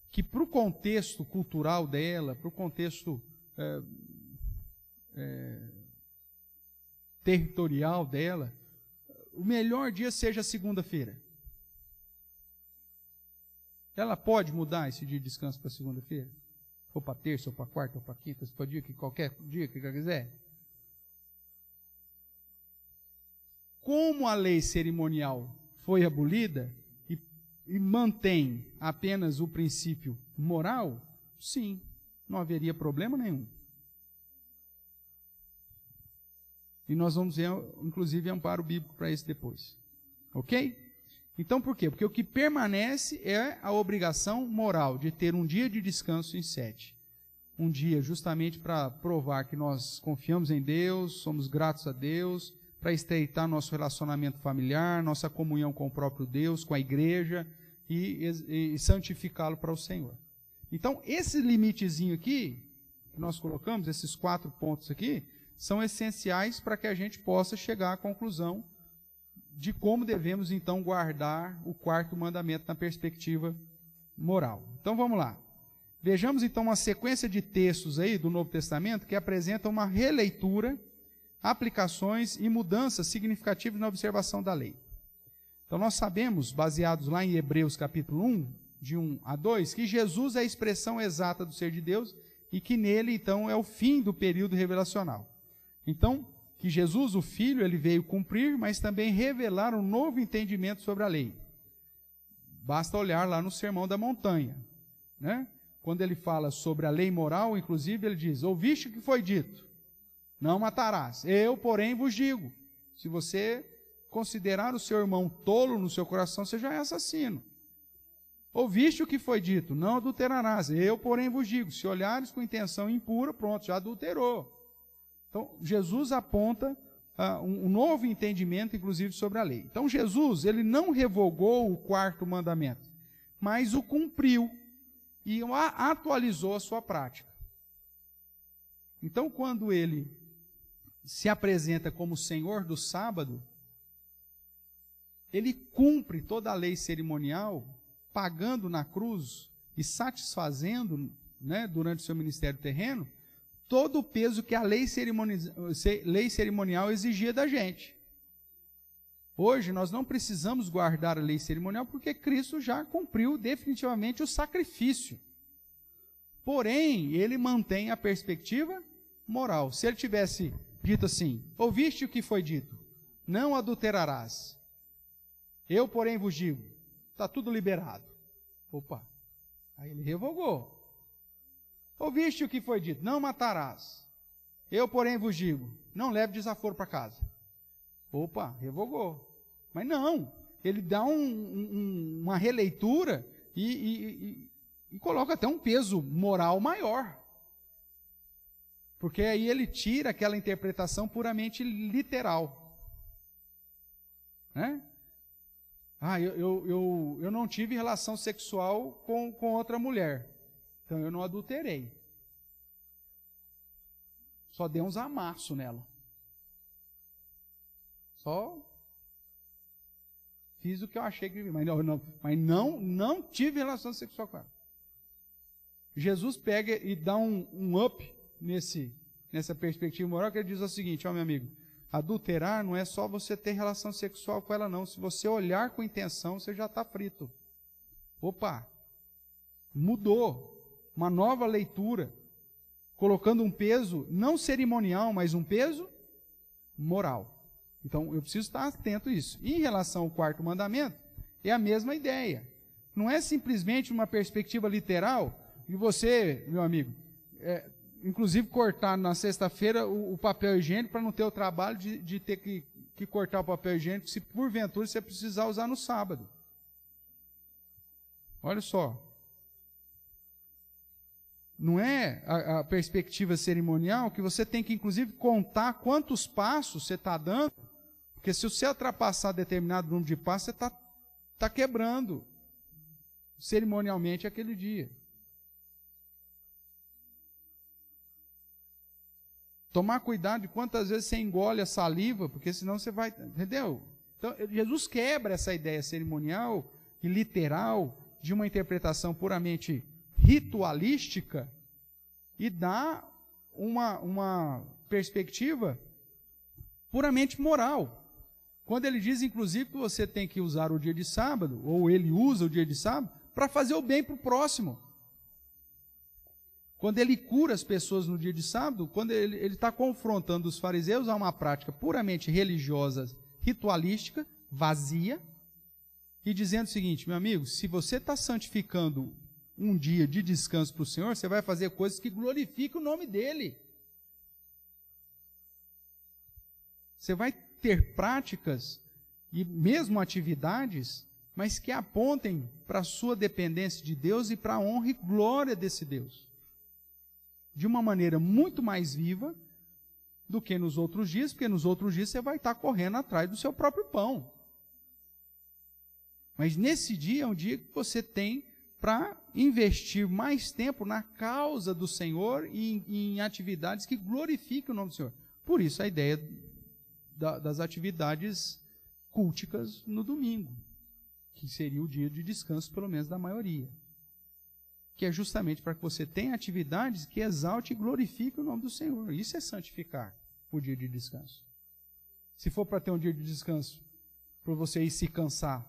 que para o contexto cultural dela, para o contexto territorial dela, o melhor dia seja segunda-feira? Ela pode mudar esse dia de descanso para segunda-feira? Ou para terça, ou para quarta, ou para quinta, ou para qualquer dia que ela quiser? como a lei cerimonial foi abolida e mantém apenas o princípio moral, sim, não haveria problema nenhum. E nós vamos ver, inclusive, amparo bíblico para isso depois. Ok? Então, por quê? Porque o que permanece é a obrigação moral de ter um dia de descanso em 7. Um dia justamente para provar que nós confiamos em Deus, somos gratos a Deus, para estreitar nosso relacionamento familiar, nossa comunhão com o próprio Deus, com a igreja e santificá-lo para o Senhor. Então, esse limitezinho aqui, que nós colocamos, esses 4 pontos aqui, são essenciais para que a gente possa chegar à conclusão de como devemos, então, guardar o 4º mandamento na perspectiva moral. Então, vamos lá. Vejamos, então, uma sequência de textos aí do Novo Testamento que apresentam uma releitura, aplicações e mudanças significativas na observação da lei. Então, nós sabemos, baseados lá em Hebreus capítulo 1, de 1 a 2, que Jesus é a expressão exata do ser de Deus e que nele, então, é o fim do período revelacional. Então, que Jesus, o Filho, ele veio cumprir, mas também revelar um novo entendimento sobre a lei. Basta olhar lá no Sermão da Montanha, né? Quando ele fala sobre a lei moral, inclusive, ele diz: ouviste o que foi dito, não matarás. Eu, porém, vos digo, se você considerar o seu irmão tolo no seu coração, você já é assassino. Ouviste o que foi dito, não adulterarás. Eu, porém, vos digo, se olhares com intenção impura, pronto, já adulterou. Então, Jesus aponta um novo entendimento, inclusive, sobre a lei. Então, Jesus, ele não revogou o 4º mandamento, mas o cumpriu e atualizou a sua prática. Então, quando ele se apresenta como Senhor do sábado, ele cumpre toda a lei cerimonial, pagando na cruz e satisfazendo, né, durante o seu ministério terreno, todo o peso que a lei cerimonial exigia da gente. Hoje nós não precisamos guardar a lei cerimonial porque Cristo já cumpriu definitivamente o sacrifício. Porém, ele mantém a perspectiva moral. Se ele tivesse dito assim: ouviste o que foi dito, não adulterarás. Eu, porém, vos digo, está tudo liberado. Opa, aí ele revogou. Ouviste o que foi dito, não matarás. Eu, porém, vos digo, não leve desaforo para casa. Opa, revogou. Mas não, ele dá uma releitura e coloca até um peso moral maior. Porque aí ele tira aquela interpretação puramente literal. Né? Eu não tive relação sexual com outra mulher. Então eu não adulterei. Só dei uns amassos nela. Só fiz o que eu achei que devia, mas não tive relação sexual com ela. Jesus pega e dá um up nessa perspectiva moral, que ele diz o seguinte: ó, meu amigo, adulterar não é só você ter relação sexual com ela, não. Se você olhar com intenção, você já está frito. Opa, mudou. Uma nova leitura, colocando um peso não cerimonial, mas um peso moral. Então, eu preciso estar atento a isso. E em relação ao 4º mandamento, é a mesma ideia. Não é simplesmente uma perspectiva literal, e você, meu amigo, inclusive cortar na sexta-feira o papel higiênico para não ter o trabalho de ter que cortar o papel higiênico, se porventura você precisar usar no sábado. Olha só. Não é a perspectiva cerimonial que você tem que, inclusive, contar quantos passos você está dando, porque se você ultrapassar determinado número de passos, você está quebrando cerimonialmente aquele dia. Tomar cuidado de quantas vezes você engole a saliva, porque senão você vai... Entendeu? Então, Jesus quebra essa ideia cerimonial e literal de uma interpretação puramente ritualística e dá uma perspectiva puramente moral. Quando ele diz, inclusive, que você tem que usar o dia de sábado, ou ele usa o dia de sábado, para fazer o bem para o próximo. Quando ele cura as pessoas no dia de sábado, quando ele está confrontando os fariseus a uma prática puramente religiosa ritualística, vazia, e dizendo o seguinte: meu amigo, se você está santificando um dia de descanso para o Senhor, você vai fazer coisas que glorificam o nome dEle. Você vai ter práticas e mesmo atividades, mas que apontem para a sua dependência de Deus e para a honra e glória desse Deus. De uma maneira muito mais viva do que nos outros dias, porque nos outros dias você vai estar correndo atrás do seu próprio pão. Mas nesse dia é um dia que você tem para investir mais tempo na causa do Senhor e em atividades que glorifiquem o nome do Senhor. Por isso a ideia das atividades culticas no domingo, que seria o dia de descanso, pelo menos da maioria. Que é justamente para que você tenha atividades que exalte e glorifique o nome do Senhor. Isso é santificar o dia de descanso. Se for para ter um dia de descanso, para você ir se cansar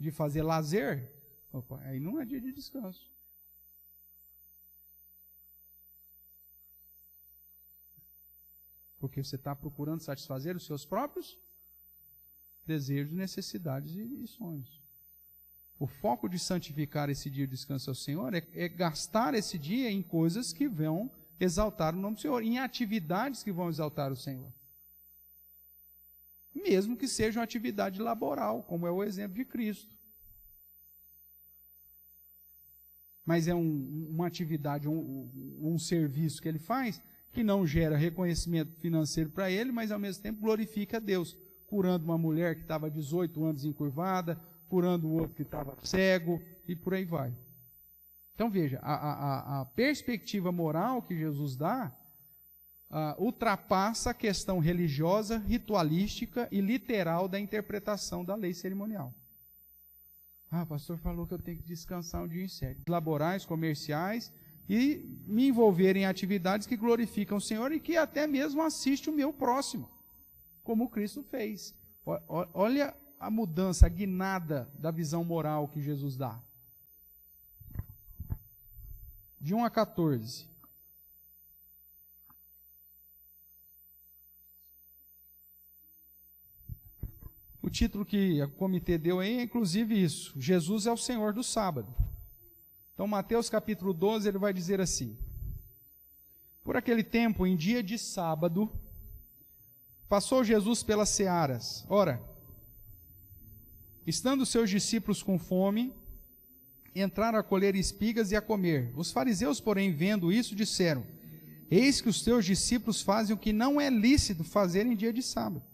de fazer lazer, opa, aí não é dia de descanso. Porque você está procurando satisfazer os seus próprios desejos, necessidades e sonhos. O foco de santificar esse dia de descanso ao Senhor é gastar esse dia em coisas que vão exaltar o nome do Senhor, em atividades que vão exaltar o Senhor. Mesmo que seja uma atividade laboral, como é o exemplo de Cristo. Mas é uma atividade, um serviço que ele faz, que não gera reconhecimento financeiro para ele, mas ao mesmo tempo glorifica a Deus, curando uma mulher que estava 18 anos encurvada, curando o outro que estava cego, e por aí vai. Então veja, a perspectiva moral que Jesus dá ultrapassa a questão religiosa, ritualística e literal da interpretação da lei cerimonial. O pastor falou que eu tenho que descansar um dia em sério. Laborais, comerciais, e me envolver em atividades que glorificam o Senhor e que até mesmo assiste o meu próximo, como Cristo fez. Olha a mudança, a guinada da visão moral que Jesus dá. De 1 a 14. O título que o comitê deu aí é inclusive isso: Jesus é o Senhor do sábado. Então, Mateus capítulo 12, ele vai dizer assim: por aquele tempo, em dia de sábado, passou Jesus pelas searas. Ora, estando seus discípulos com fome, entraram a colher espigas e a comer. Os fariseus, porém, vendo isso, disseram: eis que os teus discípulos fazem o que não é lícito fazer em dia de sábado.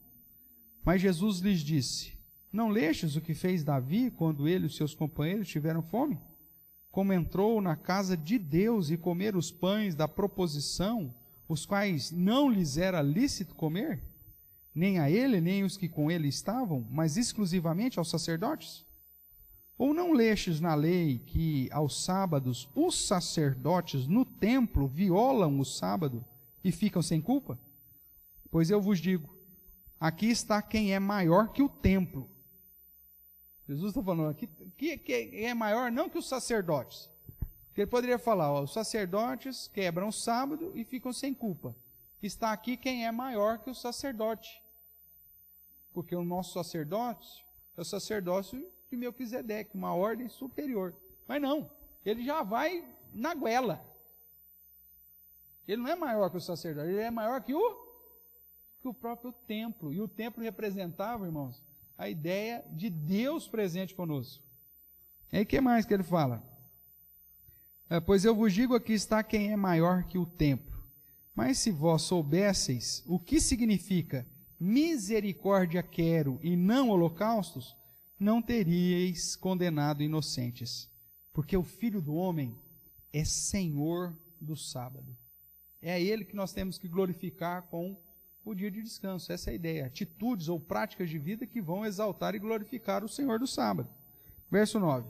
Mas Jesus lhes disse: não lestes o que fez Davi quando ele e os seus companheiros tiveram fome? Como entrou na casa de Deus e comer os pães da proposição, os quais não lhes era lícito comer, nem a ele, nem os que com ele estavam, mas exclusivamente aos sacerdotes? Ou não lestes na lei que aos sábados os sacerdotes no templo violam o sábado e ficam sem culpa? Pois eu vos digo, aqui está quem é maior que o templo. Jesus está falando aqui que é maior não que os sacerdotes. Porque ele poderia falar, os sacerdotes quebram o sábado e ficam sem culpa. Está aqui quem é maior que o sacerdote. Porque o nosso sacerdócio é o sacerdócio de Melquisedeque, uma ordem superior. Mas não, ele já vai na goela. Ele não é maior que o sacerdote, ele é maior que o próprio templo. E o templo representava, irmãos, a ideia de Deus presente conosco. E aí o que mais que ele fala? Pois eu vos digo, aqui está quem é maior que o templo. Mas se vós soubesseis o que significa misericórdia quero e não holocaustos, não teríeis condenado inocentes. Porque o Filho do Homem é Senhor do sábado. É a Ele que nós temos que glorificar com o dia de descanso. Essa é a ideia. Atitudes ou práticas de vida que vão exaltar e glorificar o Senhor do sábado. Verso 9.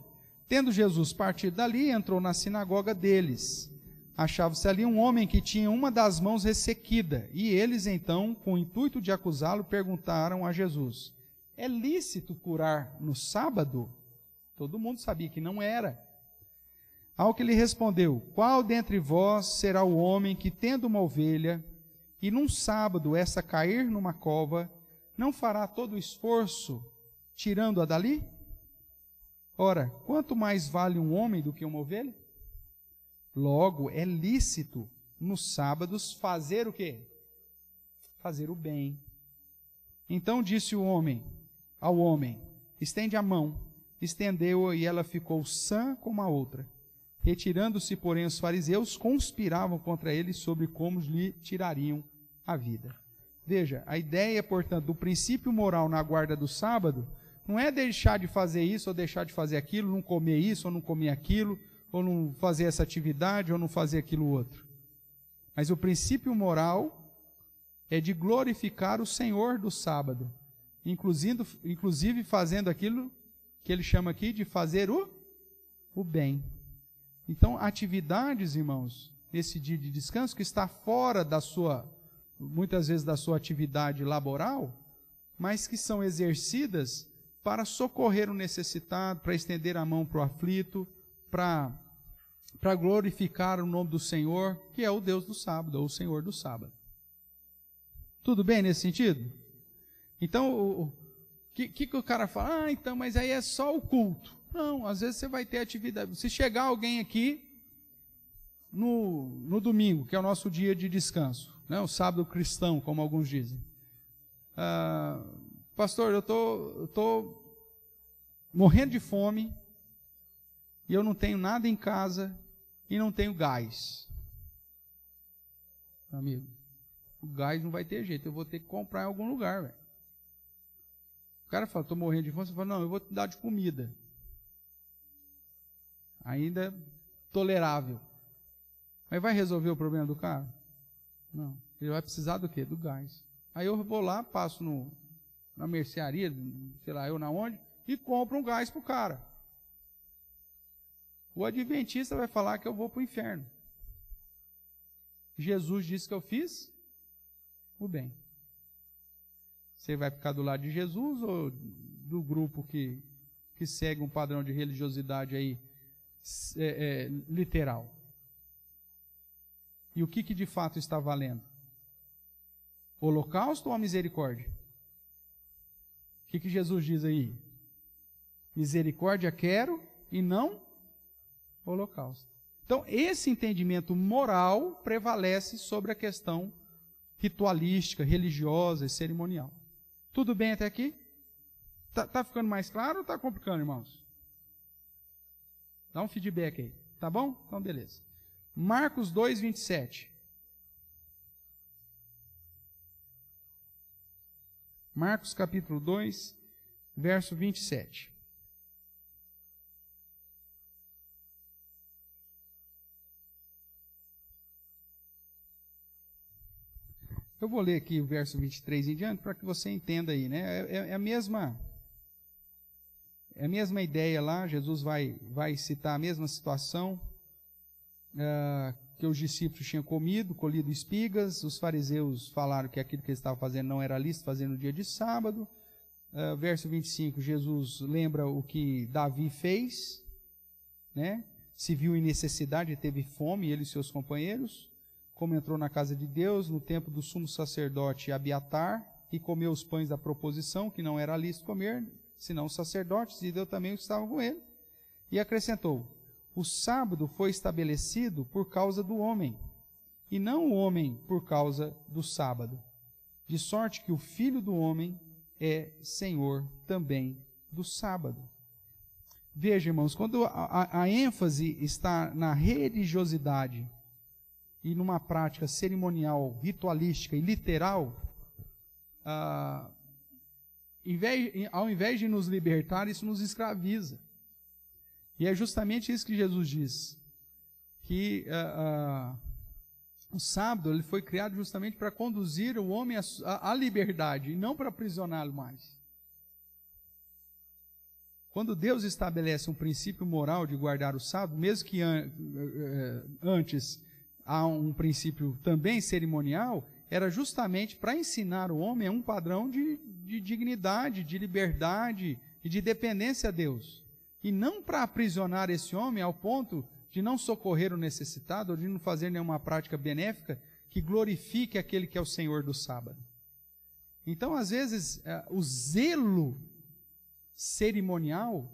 Tendo Jesus partido dali, entrou na sinagoga deles. Achava-se ali um homem que tinha uma das mãos ressequida. E eles, então, com o intuito de acusá-lo, perguntaram a Jesus: é lícito curar no sábado? Todo mundo sabia que não era. Ao que lhe respondeu: qual dentre vós será o homem que, tendo uma ovelha, e num sábado essa cair numa cova, não fará todo o esforço tirando-a dali? Ora, quanto mais vale um homem do que uma ovelha? Logo, é lícito nos sábados fazer o quê? Fazer o bem. Então disse o homem ao homem: estende a mão. Estendeu-a e ela ficou sã como a outra. Retirando-se, porém, os fariseus conspiravam contra ele sobre como lhe tirariam a vida. Veja, a ideia, portanto, do princípio moral na guarda do sábado não é deixar de fazer isso ou deixar de fazer aquilo, não comer isso ou não comer aquilo, ou não fazer essa atividade ou não fazer aquilo outro. Mas o princípio moral é de glorificar o Senhor do sábado, inclusive fazendo aquilo que ele chama aqui de fazer o bem. Então, atividades, irmãos, nesse dia de descanso, que está fora da sua, muitas vezes da sua atividade laboral, mas que são exercidas para socorrer o necessitado, para estender a mão para o aflito, para glorificar o nome do Senhor, que é o Deus do sábado, ou o Senhor do sábado. Tudo bem nesse sentido? Então, o que o cara fala? Ah, então, mas aí é só o culto. Não, às vezes você vai ter atividade. Se chegar alguém aqui no domingo, que é o nosso dia de descanso, né, o sábado cristão, como alguns dizem. Pastor, eu tô morrendo de fome e eu não tenho nada em casa e não tenho gás. Amigo, o gás não vai ter jeito, eu vou ter que comprar em algum lugar, velho. O cara fala, estou morrendo de fome, você fala, não, eu vou te dar de comida. Ainda tolerável. Mas vai resolver o problema do cara? Não. Ele vai precisar do quê? Do gás. Aí eu vou lá, passo na mercearia, sei lá, eu na onde, e compro um gás para o cara. O adventista vai falar que eu vou para o inferno. Jesus disse que eu fiz o bem. Você vai ficar do lado de Jesus ou do grupo que segue um padrão de religiosidade aí literal? E o que de fato está valendo? Holocausto ou a misericórdia? O que Jesus diz aí? Misericórdia quero e não holocausto. Então, esse entendimento moral prevalece sobre a questão ritualística, religiosa e cerimonial. Tudo bem até aqui? Tá ficando mais claro ou está complicando, irmãos? Dá um feedback aí. Tá bom? Então, beleza. Marcos 2, 27. Marcos capítulo 2, verso 27. Eu vou ler aqui o verso 23 em diante para que você entenda aí, né? É a mesma ideia lá. Jesus vai citar a mesma situação que os discípulos tinham colhido espigas. Os fariseus falaram que aquilo que eles estavam fazendo não era lícito fazer no dia de sábado. Verso 25, Jesus lembra o que Davi fez, né? Se viu em necessidade, teve fome, ele e seus companheiros. Como entrou na casa de Deus, no tempo do sumo sacerdote Abiatar, e comeu os pães da proposição, que não era lícito comer, senão os sacerdotes, e deu também os que estavam com ele. E acrescentou: o sábado foi estabelecido por causa do homem, e não o homem por causa do sábado. De sorte que o Filho do Homem é Senhor também do sábado. Veja, irmãos, quando a ênfase está na religiosidade e numa prática cerimonial, ritualística e literal, ao invés de nos libertar, isso nos escraviza. E é justamente isso que Jesus diz, que o sábado ele foi criado justamente para conduzir o homem à liberdade, e não para aprisioná-lo mais. Quando Deus estabelece um princípio moral de guardar o sábado, mesmo que antes há um princípio também cerimonial, era justamente para ensinar o homem a um padrão de dignidade, de liberdade e de dependência a Deus. E não para aprisionar esse homem ao ponto de não socorrer o necessitado ou de não fazer nenhuma prática benéfica que glorifique aquele que é o Senhor do sábado. Então, às vezes, o zelo cerimonial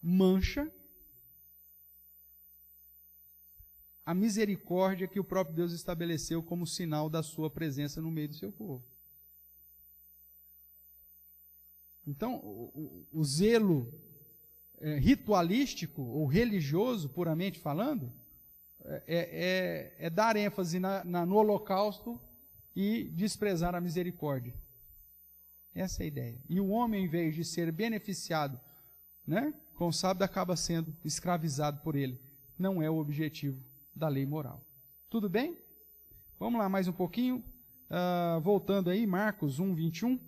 mancha a misericórdia que o próprio Deus estabeleceu como sinal da sua presença no meio do seu povo. Então, o zelo ritualístico ou religioso, puramente falando, é dar ênfase no holocausto e desprezar a misericórdia. Essa é a ideia. E o homem, em vez de ser beneficiado, né, com o sábado, acaba sendo escravizado por ele. Não é o objetivo da lei moral. Tudo bem? Vamos lá mais um pouquinho. Voltando aí, Marcos 1, 21.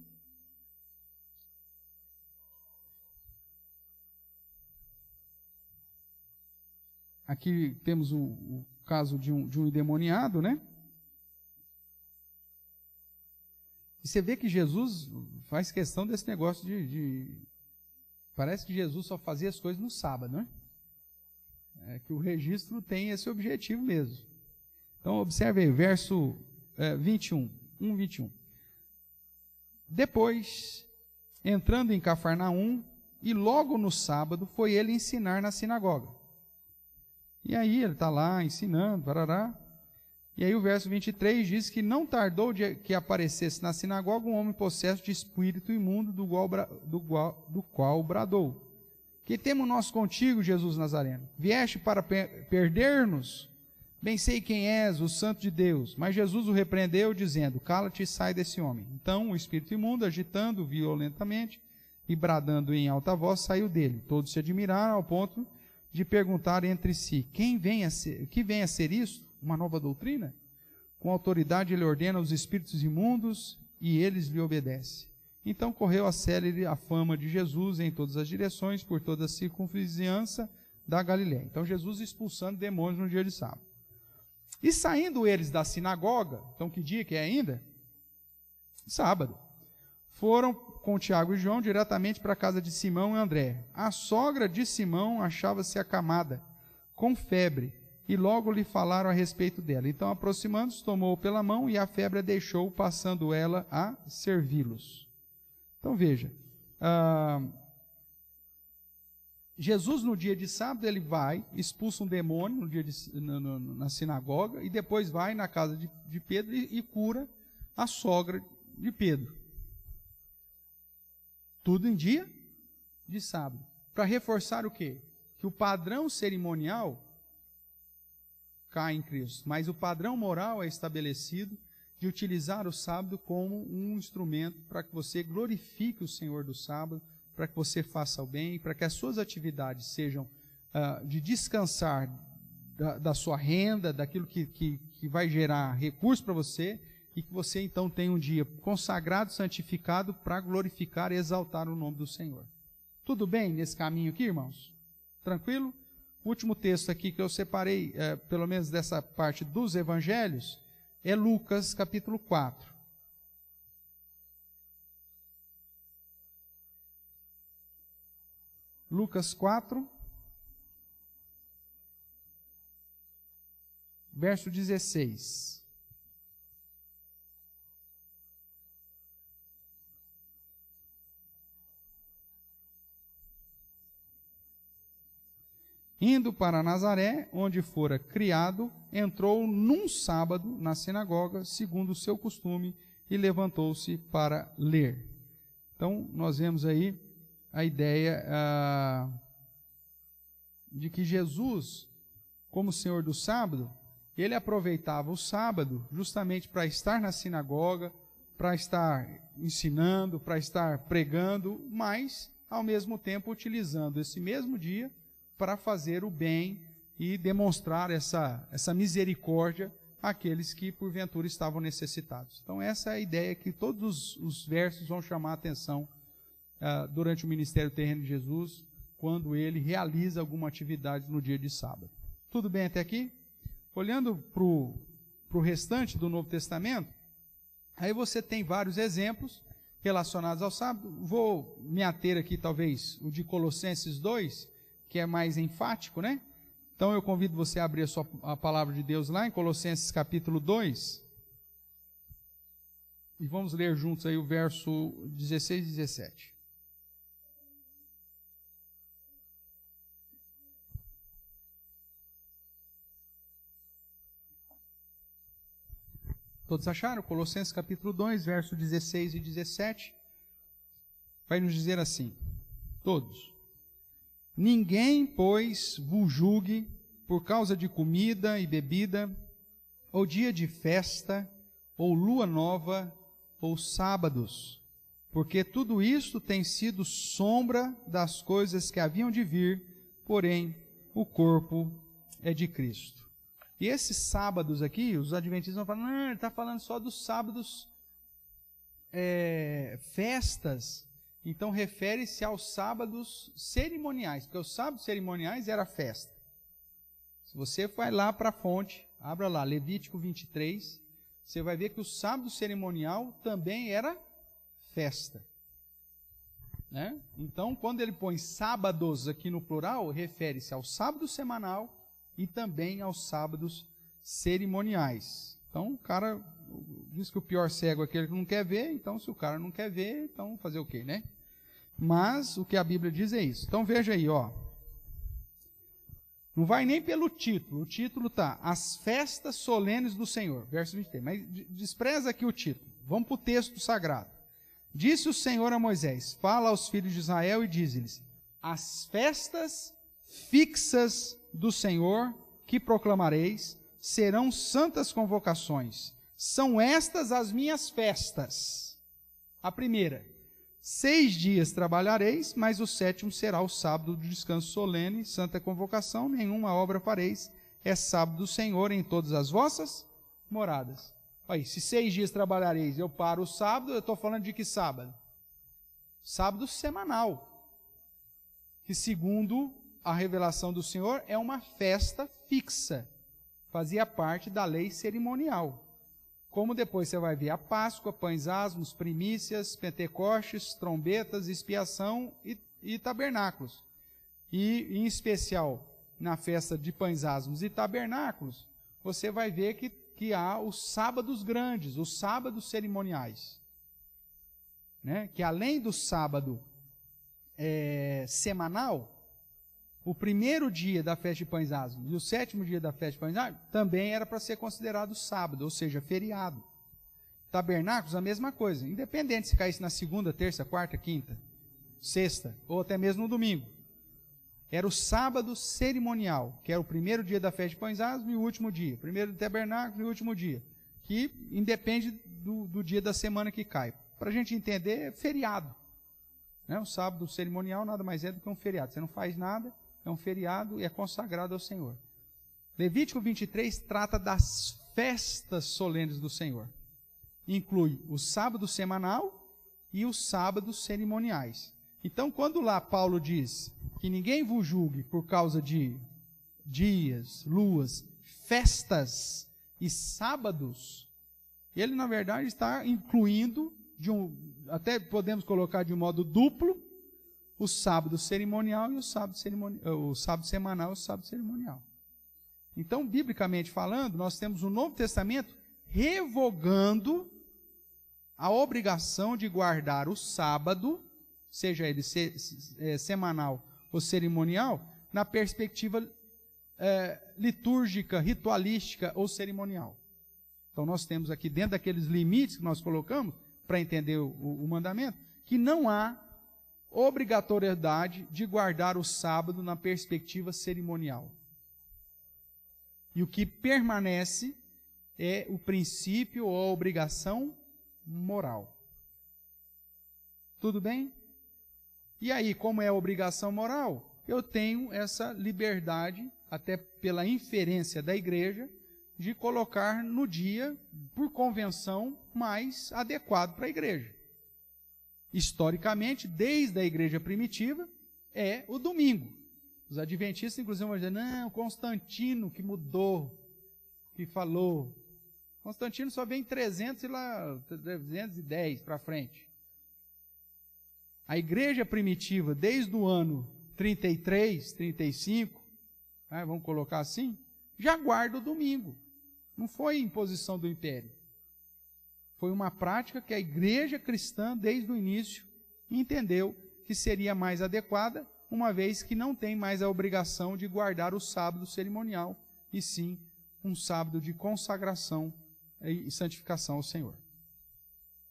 Aqui temos o caso de um endemoniado, né? E você vê que Jesus faz questão desse negócio Parece que Jesus só fazia as coisas no sábado, né? É que o registro tem esse objetivo mesmo. Então, observe aí, verso 21. Depois, entrando em Cafarnaum, e logo no sábado, foi ele ensinar na sinagoga. E aí ele está lá ensinando, barará. E aí o verso 23 diz que não tardou de que aparecesse na sinagoga um homem possesso de espírito imundo, do qual bradou: que temos nós contigo, Jesus Nazareno? Vieste para perder-nos? Bem sei quem és, o Santo de Deus. Mas Jesus o repreendeu, dizendo: cala-te e sai desse homem. Então o espírito imundo, agitando violentamente e bradando em alta voz, saiu dele. Todos se admiraram ao ponto de perguntar entre si: que vem a ser isto? Uma nova doutrina? Com autoridade ele ordena os espíritos imundos e eles lhe obedecem. Então correu a célere a fama de Jesus em todas as direções, por toda a circunvizinhança da Galiléia. Então Jesus expulsando demônios no dia de sábado. E saindo eles da sinagoga, então que dia que é ainda? Sábado. Foram com Tiago e João diretamente para a casa de Simão e André. A sogra de Simão achava-se acamada, com febre, e logo lhe falaram a respeito dela. Então, aproximando-se, tomou-o pela mão e a febre a deixou, passando ela a servi-los. Então, veja, Jesus no dia de sábado, ele vai, expulsa um demônio na sinagoga, e depois vai na casa de Pedro e cura a sogra de Pedro. Tudo em dia de sábado. Para reforçar o quê? Que o padrão cerimonial cai em Cristo, mas o padrão moral é estabelecido de utilizar o sábado como um instrumento para que você glorifique o Senhor do sábado, para que você faça o bem, para que as suas atividades sejam de descansar da sua renda, daquilo que vai gerar recurso para você, e que você então tenha um dia consagrado, santificado, para glorificar e exaltar o nome do Senhor. Tudo bem nesse caminho aqui, irmãos? Tranquilo? O último texto aqui que eu separei, pelo menos dessa parte dos evangelhos, é Lucas capítulo 4. Lucas 4, verso 16. Indo para Nazaré, onde fora criado, entrou num sábado na sinagoga, segundo o seu costume, e levantou-se para ler. Então, nós vemos aí a ideia de que Jesus, como Senhor do sábado, ele aproveitava o sábado justamente para estar na sinagoga, para estar ensinando, para estar pregando, mas, ao mesmo tempo, utilizando esse mesmo dia para fazer o bem e demonstrar essa misericórdia àqueles que, porventura, estavam necessitados. Então, essa é a ideia que todos os versos vão chamar a atenção durante o ministério terreno de Jesus, quando ele realiza alguma atividade no dia de sábado. Tudo bem até aqui? Olhando para o restante do Novo Testamento, aí você tem vários exemplos relacionados ao sábado. Vou me ater aqui, talvez, o de Colossenses 2, que é mais enfático, né? Então eu convido você a abrir a palavra de Deus lá em Colossenses capítulo 2. E vamos ler juntos aí o verso 16 e 17. Todos acharam? Colossenses capítulo 2, verso 16 e 17. Vai nos dizer assim, todos. Ninguém, pois, vos julgue por causa de comida e bebida, ou dia de festa, ou lua nova, ou sábados, porque tudo isto tem sido sombra das coisas que haviam de vir, porém o corpo é de Cristo. E esses sábados aqui, os adventistas vão falar, não, ele está falando só dos sábados, festas, então refere-se aos sábados cerimoniais, porque os sábados cerimoniais era festa. Se você vai lá para a fonte, abra lá, Levítico 23, você vai ver que o sábado cerimonial também era festa. Né? Então, quando ele põe sábados aqui no plural, refere-se ao sábado semanal e também aos sábados cerimoniais. Então, o cara diz que o pior cego é aquele que não quer ver, então se o cara não quer ver, então fazer o quê, né? Mas o que a Bíblia diz é isso. Então veja aí, ó. Não vai nem pelo título. O título está As Festas Solenes do Senhor, verso 23. Mas despreza aqui o título. Vamos para o texto sagrado. Disse o Senhor a Moisés, fala aos filhos de Israel e diz-lhes, as festas fixas do Senhor que proclamareis serão santas convocações. São estas as minhas festas. A primeira, 6 dias trabalhareis, mas o 7º será o sábado de descanso solene, santa convocação, nenhuma obra fareis, é sábado do Senhor em todas as vossas moradas. Aí, se 6 dias trabalhareis, eu paro o sábado, eu estou falando de que sábado? Sábado semanal, que segundo a revelação do Senhor é uma festa fixa, fazia parte da lei cerimonial. Como depois você vai ver a Páscoa, pães asmos, primícias, Pentecostes, trombetas, expiação e tabernáculos. E, em especial, na festa de pães asmos e tabernáculos, você vai ver que há os sábados grandes, os sábados cerimoniais. Né? Que além do sábado semanal, o primeiro dia da festa de pães asmos e o 7º dia da festa de pães asmos também era para ser considerado sábado, ou seja, feriado. Tabernáculos, a mesma coisa, independente se caísse na segunda, terça, quarta, quinta, sexta, ou até mesmo no domingo. Era o sábado cerimonial, que era o primeiro dia da festa de pães asmos e o último dia. Primeiro do tabernáculo e o último dia, que independe do dia da semana que cai. Para a gente entender, é feriado. Né? O sábado cerimonial nada mais é do que um feriado. Você não faz nada, é um feriado e é consagrado ao Senhor. Levítico 23 trata das festas solenes do Senhor. Inclui o sábado semanal e os sábados cerimoniais. Então, quando lá Paulo diz que ninguém vos julgue por causa de dias, luas, festas e sábados, ele, na verdade, está incluindo, até podemos colocar de um modo duplo, o sábado cerimonial e o sábado semanal e o sábado cerimonial. Então, biblicamente falando, nós temos o Novo Testamento revogando a obrigação de guardar o sábado, seja ele semanal ou cerimonial, na perspectiva litúrgica, ritualística ou cerimonial. Então, nós temos aqui, dentro daqueles limites que nós colocamos, para entender o mandamento, que não há obrigatoriedade de guardar o sábado na perspectiva cerimonial. E o que permanece é o princípio ou a obrigação moral. Tudo bem? E aí, como é a obrigação moral, eu tenho essa liberdade, até pela inferência da igreja, de colocar no dia, por convenção, mais adequado para a igreja. Historicamente, desde a igreja primitiva, é o domingo. Os adventistas, inclusive, vão dizer, não, Constantino que mudou, que falou. Constantino só vem 310 para frente. A igreja primitiva, desde o ano 33, 35, vamos colocar assim, já guarda o domingo. Não foi imposição do império. Foi uma prática que a igreja cristã, desde o início, entendeu que seria mais adequada, uma vez que não tem mais a obrigação de guardar o sábado cerimonial, e sim um sábado de consagração e santificação ao Senhor.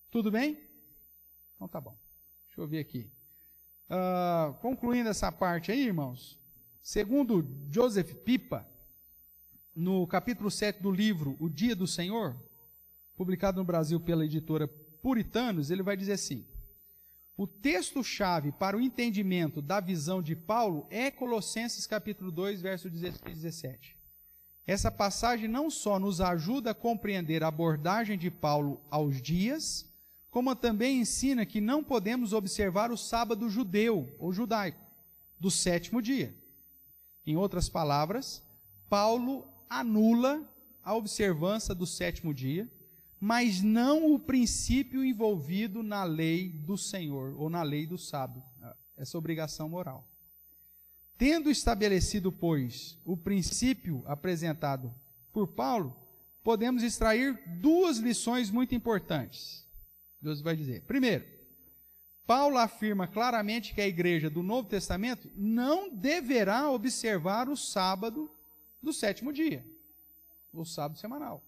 Tudo bem? Então tá bom. Deixa eu ver aqui. Concluindo essa parte aí, irmãos, segundo Joseph Pipa, no capítulo 7 do livro O Dia do Senhor, publicado no Brasil pela editora Puritanos, ele vai dizer assim: o texto-chave para o entendimento da visão de Paulo é Colossenses capítulo 2, verso 16 e 17. Essa passagem não só nos ajuda a compreender a abordagem de Paulo aos dias, como também ensina que não podemos observar o sábado judeu ou judaico do sétimo dia. Em outras palavras, Paulo anula a observância do sétimo dia, mas não o princípio envolvido na lei do Senhor, ou na lei do sábado, essa obrigação moral. Tendo estabelecido, pois, o princípio apresentado por Paulo, podemos extrair duas lições muito importantes. Deus vai dizer. Primeiro, Paulo afirma claramente que a igreja do Novo Testamento não deverá observar o sábado do sétimo dia, o sábado semanal.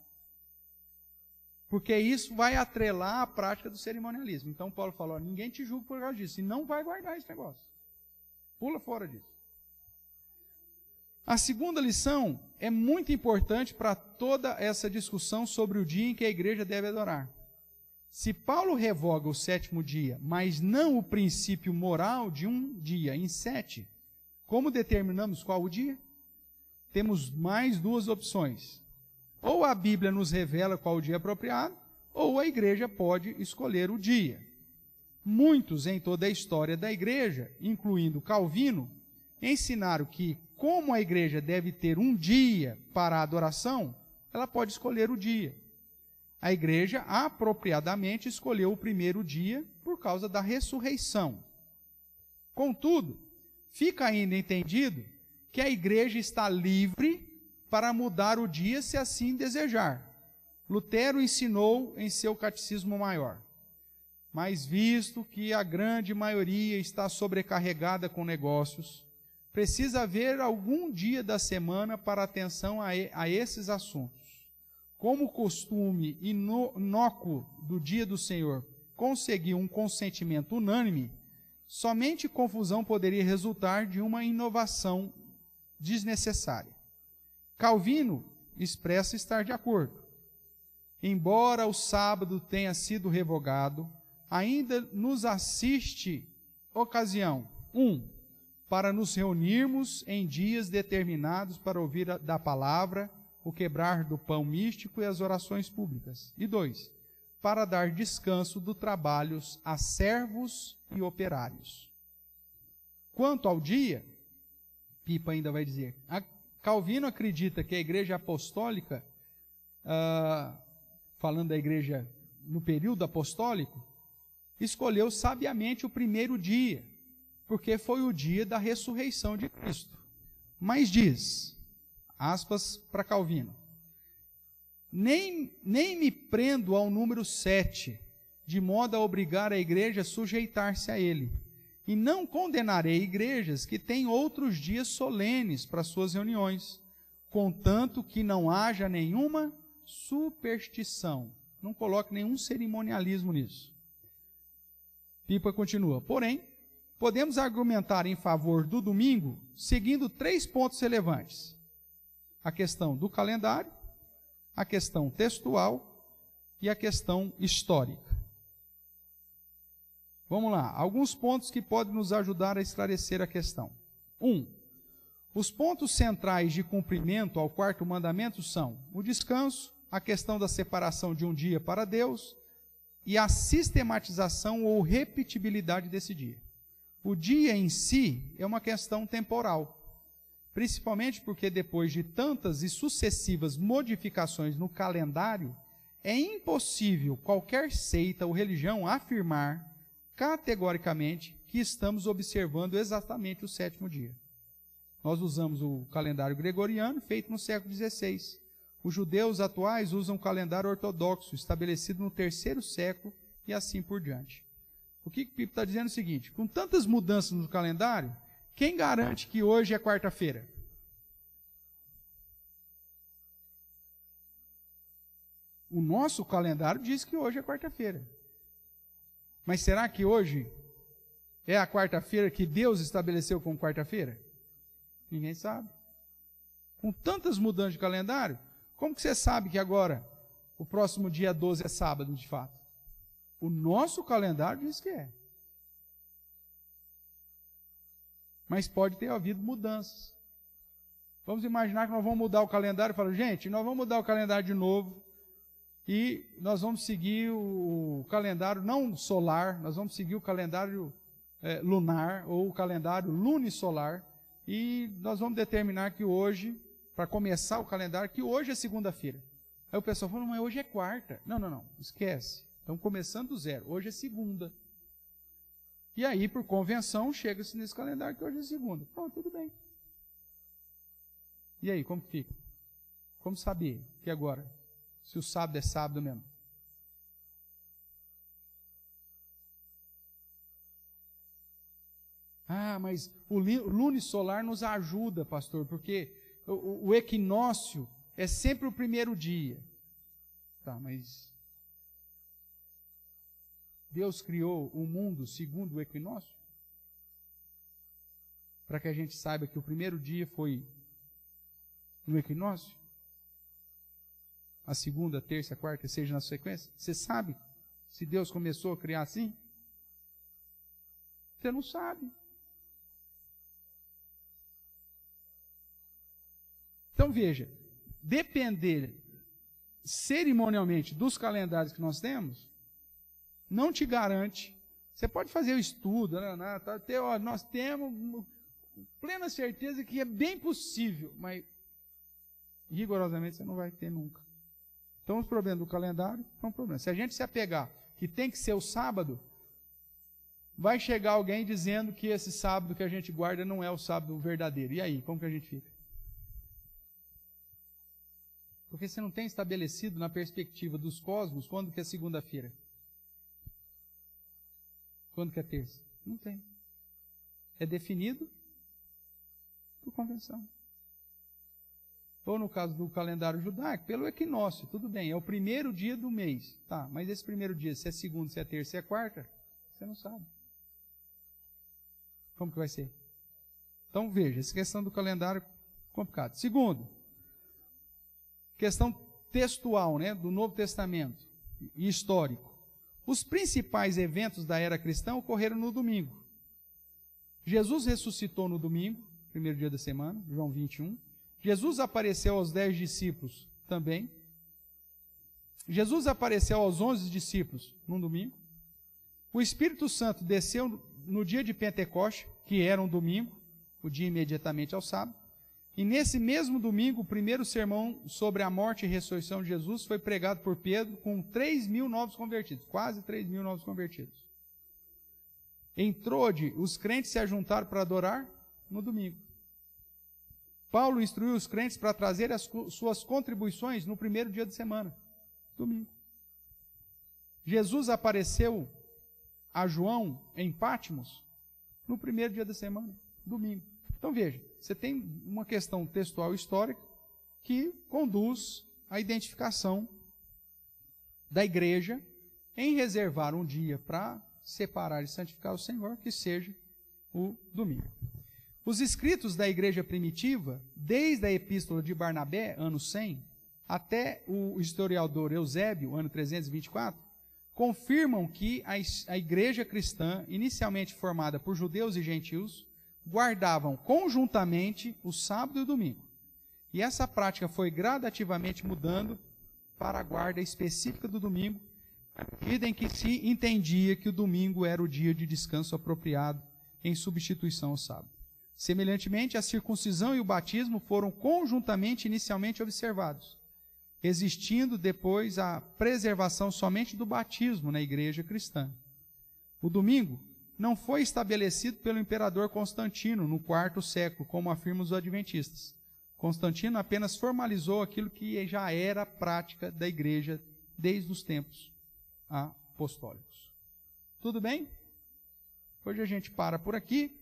Porque isso vai atrelar a prática do cerimonialismo. Então Paulo falou, ninguém te julga por causa disso, e não vai guardar esse negócio. Pula fora disso. A segunda lição é muito importante para toda essa discussão sobre o dia em que a igreja deve adorar. Se Paulo revoga o sétimo dia, mas não o princípio moral de um dia em 7, como determinamos qual o dia? Temos mais duas opções. Ou a Bíblia nos revela qual o dia apropriado, ou a igreja pode escolher o dia. Muitos em toda a história da igreja, incluindo Calvino, ensinaram que, como a igreja deve ter um dia para a adoração, ela pode escolher o dia. A igreja apropriadamente escolheu o primeiro dia por causa da ressurreição. Contudo, fica ainda entendido que a igreja está livre para mudar o dia se assim desejar. Lutero ensinou em seu catecismo maior. Mas visto que a grande maioria está sobrecarregada com negócios, precisa haver algum dia da semana para atenção a esses assuntos. Como o costume inócuo do dia do Senhor conseguiu um consentimento unânime, somente confusão poderia resultar de uma inovação desnecessária. Calvino expressa estar de acordo. Embora o sábado tenha sido revogado, ainda nos assiste ocasião, para nos reunirmos em dias determinados para ouvir da palavra, o quebrar do pão místico e as orações públicas. E 2, para dar descanso do trabalhos a servos e operários. Quanto ao dia, Pipa ainda vai dizer, Calvino acredita que a igreja apostólica, falando da igreja no período apostólico, escolheu sabiamente o primeiro dia, porque foi o dia da ressurreição de Cristo. Mas diz, aspas para Calvino, nem me prendo ao número 7, de modo a obrigar a igreja a sujeitar-se a ele. E não condenarei igrejas que têm outros dias solenes para suas reuniões, contanto que não haja nenhuma superstição. Não coloque nenhum cerimonialismo nisso. Pipa continua, porém, podemos argumentar em favor do domingo seguindo 3 pontos relevantes. A questão do calendário, a questão textual e a questão histórica. Vamos lá, alguns pontos que podem nos ajudar a esclarecer a questão. 1. Os pontos centrais de cumprimento ao 4º mandamento são o descanso, a questão da separação de um dia para Deus e a sistematização ou repetibilidade desse dia. O dia em si é uma questão temporal, principalmente porque depois de tantas e sucessivas modificações no calendário, é impossível qualquer seita ou religião afirmar categoricamente que estamos observando exatamente o 7º dia. Nós usamos o calendário gregoriano, feito no século XVI. Os judeus atuais usam o calendário ortodoxo, estabelecido no 3º século e assim por diante. O que Pipo está dizendo é o seguinte: com tantas mudanças no calendário, quem garante que hoje é quarta-feira? O nosso calendário diz que hoje é quarta-feira. Mas será que hoje é a quarta-feira que Deus estabeleceu como quarta-feira? Ninguém sabe. Com tantas mudanças de calendário, como que você sabe que agora o próximo dia 12 é sábado, de fato? O nosso calendário diz que é. Mas pode ter havido mudanças. Vamos imaginar que nós vamos mudar o calendário e falar, gente, nós vamos mudar o calendário de novo e nós vamos seguir o calendário não solar, nós vamos seguir o calendário lunar ou o calendário lunisolar e nós vamos determinar que hoje, para começar o calendário, que hoje é segunda-feira. Aí o pessoal fala, mas hoje é quarta. Não, esquece. Estamos começando do zero. Hoje é segunda. E aí, por convenção, chega-se nesse calendário que hoje é segunda. Bom, tudo bem. E aí, como que fica? Como saber que agora, se o sábado é sábado mesmo? Ah, mas o lunisolar nos ajuda, pastor, porque o equinócio é sempre o primeiro dia. Tá, mas Deus criou o mundo segundo o equinócio? Para que a gente saiba que o primeiro dia foi no equinócio? A segunda, a terça, a quarta, seja na sequência? Você sabe se Deus começou a criar assim? Você não sabe. Então veja, depender cerimonialmente dos calendários que nós temos, não te garante. Você pode fazer o estudo, nós temos plena certeza que é bem possível, mas rigorosamente você não vai ter nunca. Então os problemas do calendário são um problema. Se a gente se apegar que tem que ser o sábado, vai chegar alguém dizendo que esse sábado que a gente guarda não é o sábado verdadeiro. E aí, como que a gente fica? Porque você não tem estabelecido na perspectiva dos cosmos quando que é segunda-feira. Quando que é terça? Não tem. É definido por convenção. Ou no caso do calendário judaico, pelo equinócio, tudo bem, é o primeiro dia do mês. Tá, mas esse primeiro dia, se é segunda, se é terça, se é quarta, você não sabe. Como que vai ser? Então veja, essa questão do calendário é complicada. Segundo, questão textual, do Novo Testamento e histórico. Os principais eventos da era cristã ocorreram no domingo. Jesus ressuscitou no domingo, primeiro dia da semana, João 21. Jesus apareceu aos 10 discípulos também. Jesus apareceu aos 11 discípulos no domingo. O Espírito Santo desceu no dia de Pentecoste, que era um domingo, o dia imediatamente ao sábado. E nesse mesmo domingo, o primeiro sermão sobre a morte e ressurreição de Jesus foi pregado por Pedro com 3.000 novos convertidos, quase 3.000 novos convertidos. Em Trode, os crentes se ajuntaram para adorar no domingo. Paulo instruiu os crentes para trazer as suas contribuições no primeiro dia de semana, domingo. Jesus apareceu a João em Patmos no primeiro dia da semana, domingo. Então veja, você tem uma questão textual histórica que conduz à identificação da igreja em reservar um dia para separar e santificar o Senhor, que seja o domingo. Os escritos da igreja primitiva, desde a epístola de Barnabé, ano 100, até o historiador Eusébio, ano 324, confirmam que a igreja cristã, inicialmente formada por judeus e gentios, guardavam conjuntamente o sábado e o domingo. E essa prática foi gradativamente mudando para a guarda específica do domingo, à medida em que se entendia que o domingo era o dia de descanso apropriado em substituição ao sábado. Semelhantemente, a circuncisão e o batismo foram conjuntamente inicialmente observados, existindo depois a preservação somente do batismo na igreja cristã. O domingo não foi estabelecido pelo imperador Constantino no IV século, como afirmam os adventistas. Constantino apenas formalizou aquilo que já era prática da igreja desde os tempos apostólicos. Tudo bem? Hoje a gente para por aqui,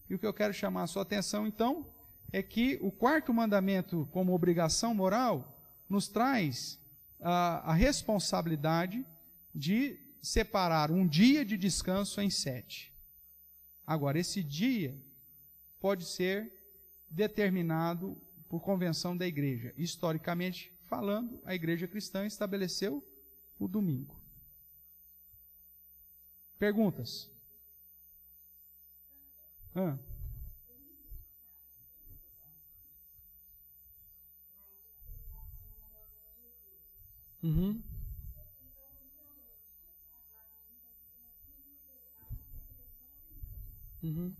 e o que eu quero chamar a sua atenção, então, é que o quarto mandamento, como obrigação moral, nos traz a responsabilidade de separar um dia de descanso em 7. Agora, esse dia pode ser determinado por convenção da igreja. Historicamente falando, a igreja cristã estabeleceu o domingo. Perguntas? Uhum. Uhum.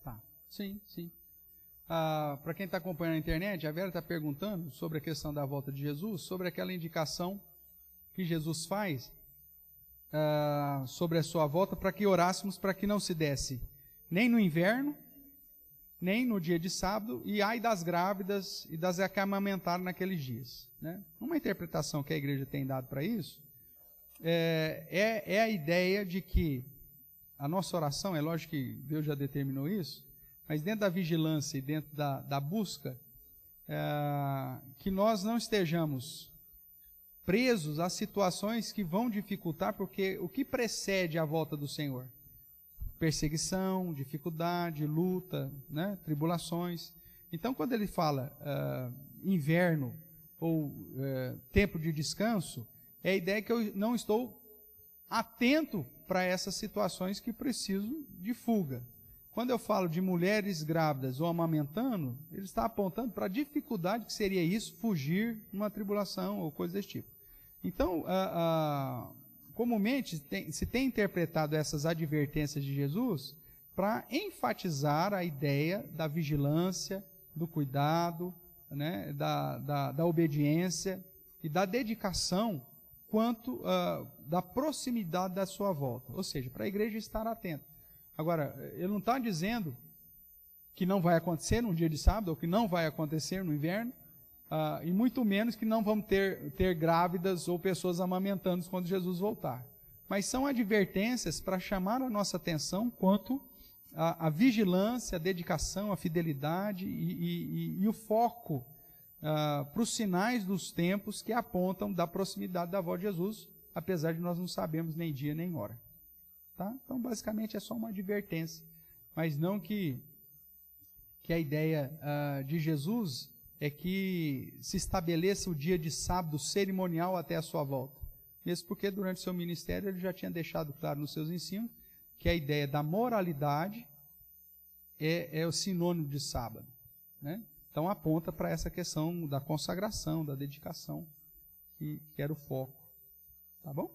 Tá. Sim, sim. Para quem está acompanhando na internet, a Vera está perguntando sobre a questão da volta de Jesus, sobre aquela indicação que Jesus faz sobre a sua volta, para que orássemos para que não se desse nem no inverno, nem no dia de sábado, e ai das grávidas e das que amamentaram naqueles dias. Né? Uma interpretação que a igreja tem dado para isso é a ideia de que a nossa oração, é lógico que Deus já determinou isso, mas dentro da vigilância e dentro da busca, que nós não estejamos presos a situações que vão dificultar, porque o que precede a volta do Senhor? Perseguição, dificuldade, luta, né, tribulações. Então, quando ele fala inverno ou tempo de descanso, é a ideia que eu não estou atento para essas situações que preciso de fuga. Quando eu falo de mulheres grávidas ou amamentando, ele está apontando para a dificuldade que seria isso, fugir numa tribulação ou coisa desse tipo. Então, comumente se tem interpretado essas advertências de Jesus para enfatizar a ideia da vigilância, do cuidado, né, da obediência e da dedicação quanto da proximidade da sua volta. Ou seja, para a igreja estar atenta. Agora, ele não está dizendo que não vai acontecer num dia de sábado, ou que não vai acontecer no inverno, e muito menos que não vamos ter grávidas ou pessoas amamentando quando Jesus voltar. Mas são advertências para chamar a nossa atenção quanto à vigilância, a dedicação, a fidelidade e o foco para os sinais dos tempos que apontam da proximidade da volta de Jesus, apesar de nós não sabermos nem dia nem hora. Tá? Então, basicamente, é só uma advertência, mas não que a ideia de Jesus é que se estabeleça o dia de sábado cerimonial até a sua volta. Mesmo porque durante o seu ministério ele já tinha deixado claro nos seus ensinos que a ideia da moralidade é o sinônimo de sábado. Né? Então aponta para essa questão da consagração, da dedicação, que era o foco. Tá bom?